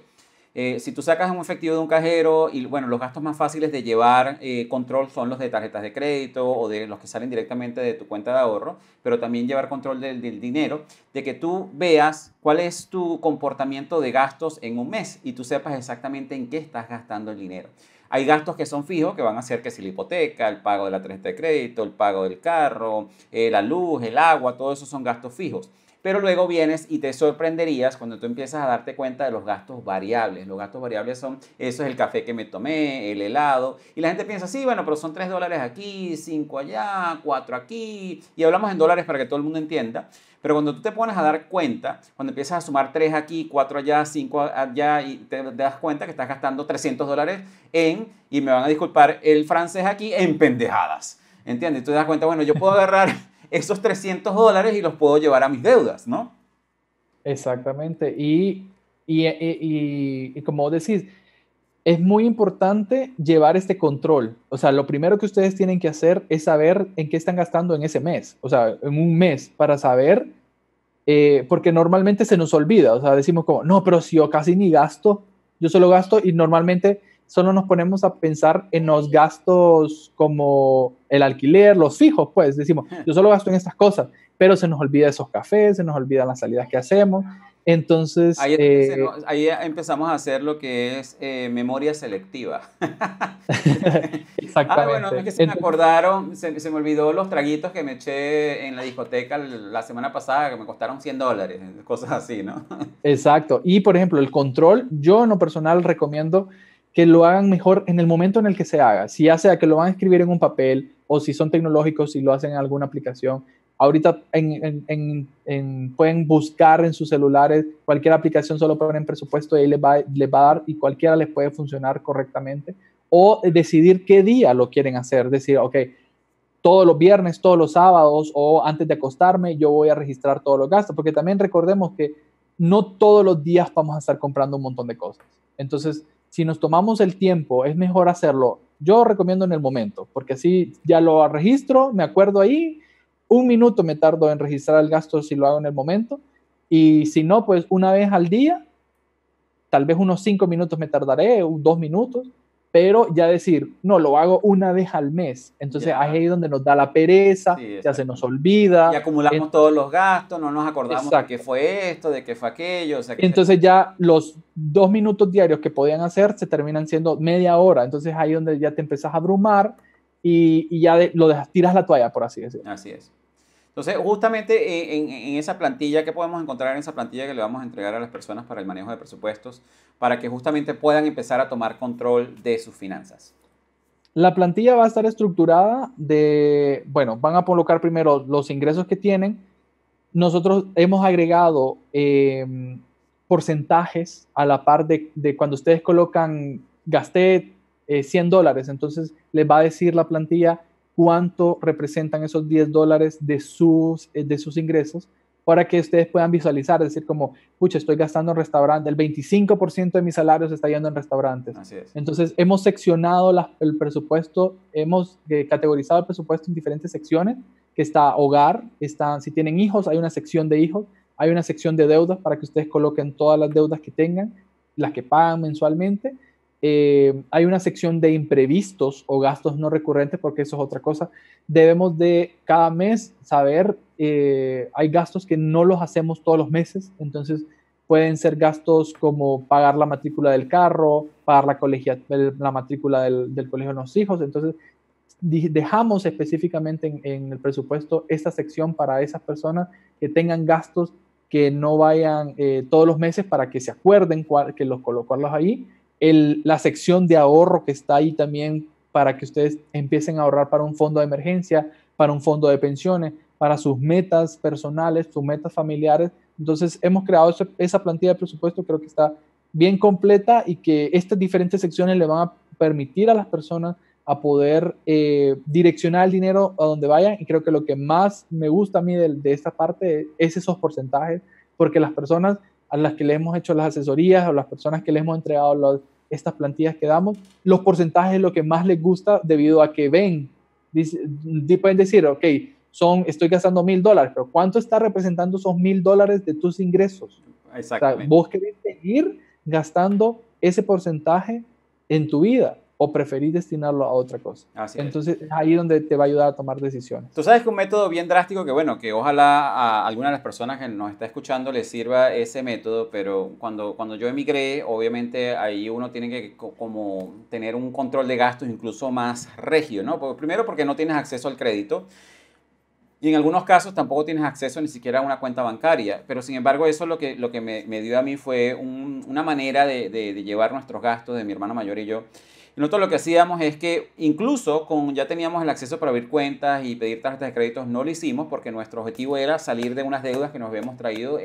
Si tú sacas un efectivo de un cajero y bueno, los gastos más fáciles de llevar control son los de tarjetas de crédito o de los que salen directamente de tu cuenta de ahorro, pero también llevar control del dinero, de que tú veas cuál es tu comportamiento de gastos en un mes y tú sepas exactamente en qué estás gastando el dinero. Hay gastos que son fijos, que van a ser que si la hipoteca, el pago de la tarjeta de crédito, el pago del carro, la luz, el agua, todo eso son gastos fijos. Pero luego vienes y te sorprenderías cuando tú empiezas a darte cuenta de los gastos variables. Los gastos variables son, eso es el café que me tomé, el helado. Y la gente piensa, sí, bueno, pero son 3 dólares aquí, 5 allá, 4 aquí. Y hablamos en dólares para que todo el mundo entienda. Pero cuando tú te pones a dar cuenta, cuando empiezas a sumar 3 aquí, 4 allá, 5 allá, y te das cuenta que estás gastando 300 dólares y me van a disculpar el francés aquí, en pendejadas. ¿Entiendes? Y tú te das cuenta, bueno, yo puedo agarrar esos 300 dólares y los puedo llevar a mis deudas, ¿no? Exactamente. Y como vos decís, es muy importante llevar este control. O sea, lo primero que ustedes tienen que hacer es saber en qué están gastando en ese mes. O sea, en un mes, para saber, porque normalmente se nos olvida. O sea, decimos como, no, pero si yo casi ni gasto, yo solo gasto y normalmente solo nos ponemos a pensar en los gastos como el alquiler, los fijos, pues decimos, yo solo gasto en estas cosas, pero se nos olvida esos cafés, se nos olvidan las salidas que hacemos. Entonces, ahí empezamos a hacer lo que es memoria selectiva. Exactamente. Bueno, es que se me acordaron, se me olvidó los traguitos que me eché en la discoteca la semana pasada, que me costaron 100 dólares, cosas así, ¿no? Exacto. Y, por ejemplo, el control, yo en lo personal recomiendo que lo hagan mejor en el momento en el que se haga. Si ya sea que lo van a escribir en un papel o si son tecnológicos, si lo hacen en alguna aplicación. Ahorita pueden buscar en sus celulares cualquier aplicación, solo ponen presupuesto y ahí les va a dar y cualquiera les puede funcionar correctamente. O decidir qué día lo quieren hacer. Decir, ok, todos los viernes, todos los sábados o antes de acostarme yo voy a registrar todos los gastos. Porque también recordemos que no todos los días vamos a estar comprando un montón de cosas. Entonces, si nos tomamos el tiempo, es mejor hacerlo. Yo recomiendo en el momento, porque así ya lo registro, me acuerdo ahí, 1 minuto me tardo en registrar el gasto si lo hago en el momento, y si no, pues una vez al día, tal vez unos 5 minutos me tardaré, 2 minutos, pero ya decir, no, lo hago una vez al mes. Entonces ahí es donde nos da la pereza, sí, ya se nos olvida. Y acumulamos todos los gastos, no nos acordamos de qué fue esto, de qué fue aquello. O sea, entonces ya los 2 minutos diarios que podían hacer se terminan siendo media hora. Entonces ahí es donde ya te empezas a abrumar y ya tiras la toalla, por así decirlo. Así es. Entonces, justamente en esa plantilla, ¿qué podemos encontrar en esa plantilla que le vamos a entregar a las personas para el manejo de presupuestos, para que justamente puedan empezar a tomar control de sus finanzas? La plantilla va a estar estructurada van a colocar primero los ingresos que tienen, nosotros hemos agregado porcentajes a la par de cuando ustedes colocan, gasté $100, entonces les va a decir la plantilla cuánto representan esos $10 de sus ingresos para que ustedes puedan visualizar, es decir, como, pucha, estoy gastando en restaurante, el 25% de mi salario se está yendo en restaurantes. Así es. Entonces, hemos seccionado el presupuesto, hemos categorizado el presupuesto en diferentes secciones, que está hogar, si tienen hijos, hay una sección de hijos, hay una sección de deudas para que ustedes coloquen todas las deudas que tengan, las que pagan mensualmente. Hay una sección de imprevistos o gastos no recurrentes, porque eso es otra cosa. Debemos de cada mes saber, hay gastos que no los hacemos todos los meses, entonces pueden ser gastos como pagar la matrícula del carro, pagar la matrícula del colegio de los hijos. Entonces, dejamos específicamente en el presupuesto esta sección para esas personas que tengan gastos que no vayan todos los meses, para que se acuerden que los colocarlos ahí. La sección de ahorro que está ahí también, para que ustedes empiecen a ahorrar para un fondo de emergencia, para un fondo de pensiones, para sus metas personales, sus metas familiares. Entonces hemos creado esa plantilla de presupuesto, creo que está bien completa, y que estas diferentes secciones le van a permitir a las personas a poder direccionar el dinero a donde vayan. Y creo que lo que más me gusta a mí de esta parte es esos porcentajes, porque las personas a las que le hemos hecho las asesorías, o las personas que les hemos entregado estas plantillas que damos, los porcentajes es lo que más les gusta, debido a que ven, pueden decir, ok, estoy gastando $1,000, pero ¿cuánto está representando esos $1,000 de tus ingresos? Exactamente. O sea, vos querés seguir gastando ese porcentaje en tu vida, o preferís destinarlo a otra cosa. Entonces es ahí donde te va a ayudar a tomar decisiones. Tú sabes que un método bien drástico, que bueno, que ojalá a alguna de las personas que nos está escuchando les sirva ese método, pero cuando yo emigré, obviamente ahí uno tiene que como tener un control de gastos incluso más regio, ¿no? Primero porque no tienes acceso al crédito, y en algunos casos tampoco tienes acceso ni siquiera a una cuenta bancaria, pero sin embargo eso lo que me dio a mí fue una manera de llevar nuestros gastos, de mi hermano mayor y yo. Y nosotros lo que hacíamos es que incluso ya teníamos el acceso para abrir cuentas y pedir tarjetas de crédito, no lo hicimos porque nuestro objetivo era salir de unas deudas que nos habíamos traído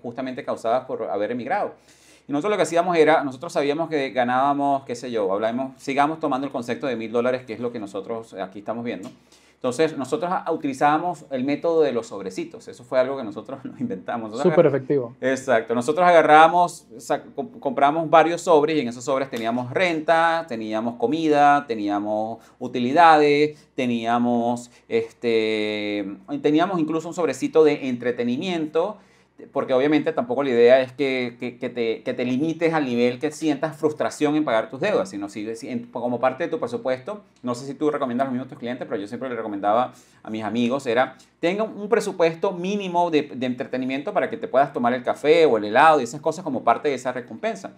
justamente causadas por haber emigrado. Y nosotros lo que hacíamos era, nosotros sabíamos que ganábamos, qué sé yo, sigamos tomando el concepto de $1,000, que es lo que nosotros aquí estamos viendo. Entonces, nosotros utilizábamos el método de los sobrecitos. Eso fue algo que nosotros nos inventamos. Súper efectivo. Exacto. Nosotros agarramos, compramos varios sobres, y en esos sobres teníamos renta, teníamos comida, teníamos utilidades, teníamos incluso un sobrecito de entretenimiento, porque obviamente tampoco la idea es que te limites al nivel que sientas frustración en pagar tus deudas, sino como parte de tu presupuesto. No sé si tú recomiendas lo mismo a tus clientes, pero yo siempre le recomendaba a mis amigos, tenga un presupuesto mínimo de entretenimiento para que te puedas tomar el café o el helado y esas cosas como parte de esa recompensa.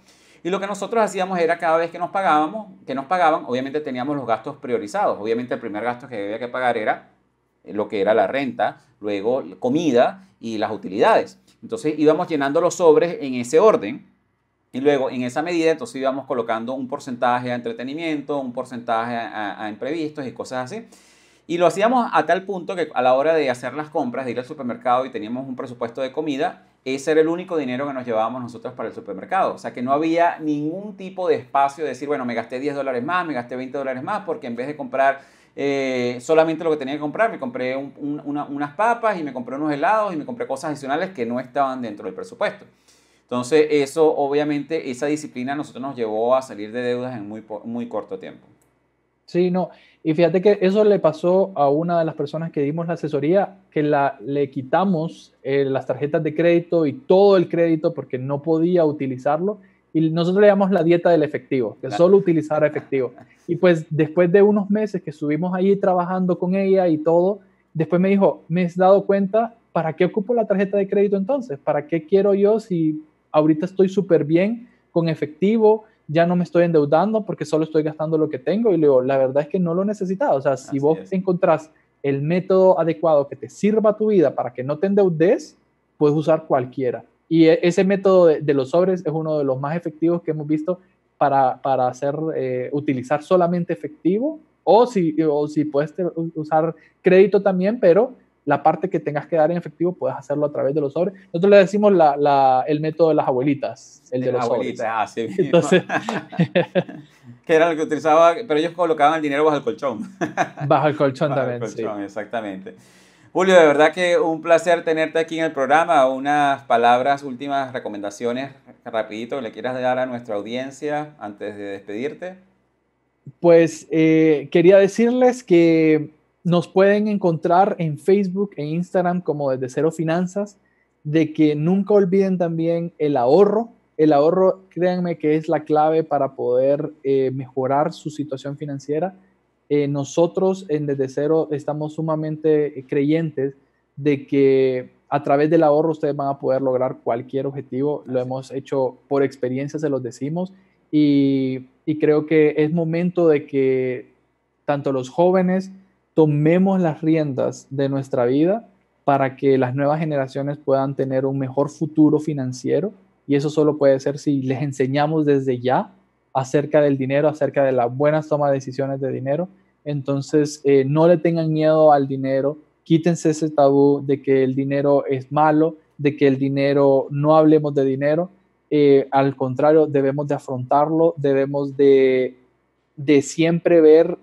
Y lo que nosotros hacíamos era, cada vez que nos pagaban, obviamente teníamos los gastos priorizados. Obviamente el primer gasto que había que pagar era lo que era la renta, luego comida y las utilidades. Entonces íbamos llenando los sobres en ese orden, y luego en esa medida entonces íbamos colocando un porcentaje a entretenimiento, un porcentaje a imprevistos y cosas así. Y lo hacíamos a tal punto que a la hora de hacer las compras, de ir al supermercado y teníamos un presupuesto de comida, ese era el único dinero que nos llevábamos nosotros para el supermercado. O sea que no había ningún tipo de espacio de decir, bueno, me gasté $10 más, me gasté $20 más, porque en vez de comprar solamente lo que tenía que comprar, me compré unas papas y me compré unos helados y me compré cosas adicionales que no estaban dentro del presupuesto. Entonces eso, obviamente, esa disciplina a nosotros nos llevó a salir de deudas en muy corto tiempo. Sí, no, y fíjate que eso le pasó a una de las personas que dimos la asesoría, que le quitamos las tarjetas de crédito y todo el crédito porque no podía utilizarlo, y nosotros le llamamos la dieta del efectivo, que solo utilizara efectivo. Y pues después de unos meses que estuvimos ahí trabajando con ella y todo, después me dijo, me he dado cuenta, ¿para qué ocupo la tarjeta de crédito entonces? ¿Para qué quiero yo si ahorita estoy súper bien con efectivo? Ya no me estoy endeudando porque solo estoy gastando lo que tengo. Y le digo, la verdad es que no lo necesitas. O sea, si vos encontrás el método adecuado que te sirva a tu vida para que no te endeudes, puedes usar cualquiera. Y ese método de los sobres es uno de los más efectivos que hemos visto para utilizar solamente efectivo, o si puedes usar crédito también, pero la parte que tengas que dar en efectivo puedes hacerlo a través de los sobres. Nosotros le decimos el método de las abuelitas, el de los sobres. Sí. Entonces, que era lo que utilizaba, pero ellos colocaban el dinero bajo el colchón. Bajo el colchón bajo también, el colchón, sí. Exactamente. Julio, de verdad que un placer tenerte aquí en el programa. Unas palabras, últimas recomendaciones, rapidito, que le quieras dar a nuestra audiencia antes de despedirte. Pues quería decirles que nos pueden encontrar en Facebook e Instagram como Desde Cero Finanzas, de que nunca olviden también el ahorro. El ahorro, créanme que es la clave para poder mejorar su situación financiera. Nosotros en Desde Cero estamos sumamente creyentes de que a través del ahorro ustedes van a poder lograr cualquier objetivo. Lo hemos hecho por experiencia, se los decimos. Y creo que es momento de que tanto los jóvenes tomemos las riendas de nuestra vida para que las nuevas generaciones puedan tener un mejor futuro financiero. Y eso solo puede ser si les enseñamos desde ya acerca del dinero, acerca de las buenas tomas de decisiones de dinero. Entonces, no le tengan miedo al dinero, quítense ese tabú de que el dinero es malo, de que el dinero, no hablemos de dinero. Al contrario, debemos de afrontarlo, debemos de siempre ver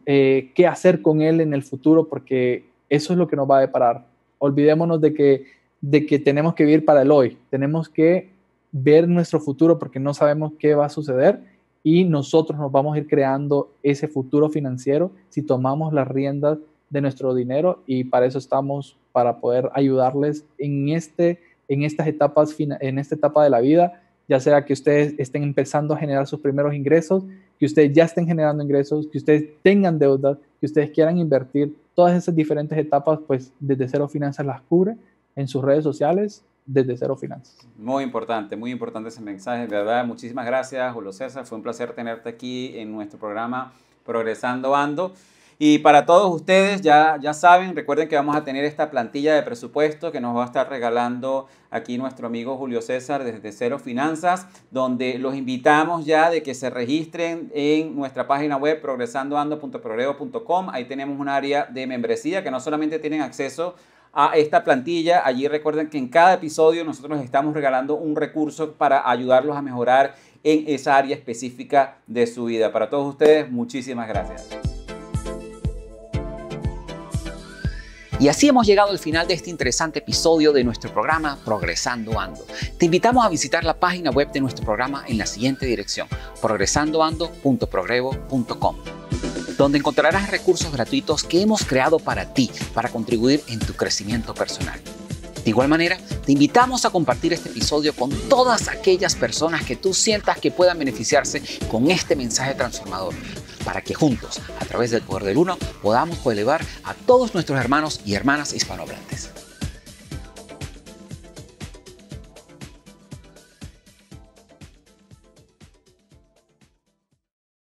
qué hacer con él en el futuro, porque eso es lo que nos va a deparar. Olvidémonos de que tenemos que vivir para el hoy, tenemos que ver nuestro futuro porque no sabemos qué va a suceder y nosotros nos vamos a ir creando ese futuro financiero si tomamos las riendas de nuestro dinero, y para eso estamos, para poder ayudarles en estas etapas, en esta etapa de la vida, ya sea que ustedes estén empezando a generar sus primeros ingresos, que ustedes ya estén generando ingresos, que ustedes tengan deudas, que ustedes quieran invertir. Todas esas diferentes etapas, pues Desde Cero Finanzas las cubre en sus redes sociales, Desde Cero Finanzas. Muy importante ese mensaje, de verdad. Muchísimas gracias, Julio César. Fue un placer tenerte aquí en nuestro programa Progresando Ando. Y para todos ustedes, ya saben, recuerden que vamos a tener esta plantilla de presupuesto que nos va a estar regalando aquí nuestro amigo Julio César desde Cero Finanzas, donde los invitamos ya de que se registren en nuestra página web progresandoando.progreso.com. Ahí tenemos un área de membresía que no solamente tienen acceso a esta plantilla, allí recuerden que en cada episodio nosotros estamos regalando un recurso para ayudarlos a mejorar en esa área específica de su vida. Para todos ustedes, muchísimas gracias. Y así hemos llegado al final de este interesante episodio de nuestro programa Progresando Ando. Te invitamos a visitar la página web de nuestro programa en la siguiente dirección: progresandoando.progreso.com, donde encontrarás recursos gratuitos que hemos creado para ti, para contribuir en tu crecimiento personal. De igual manera, te invitamos a compartir este episodio con todas aquellas personas que tú sientas que puedan beneficiarse con este mensaje transformador, para que juntos, a través del poder del uno, podamos elevar a todos nuestros hermanos y hermanas hispanohablantes.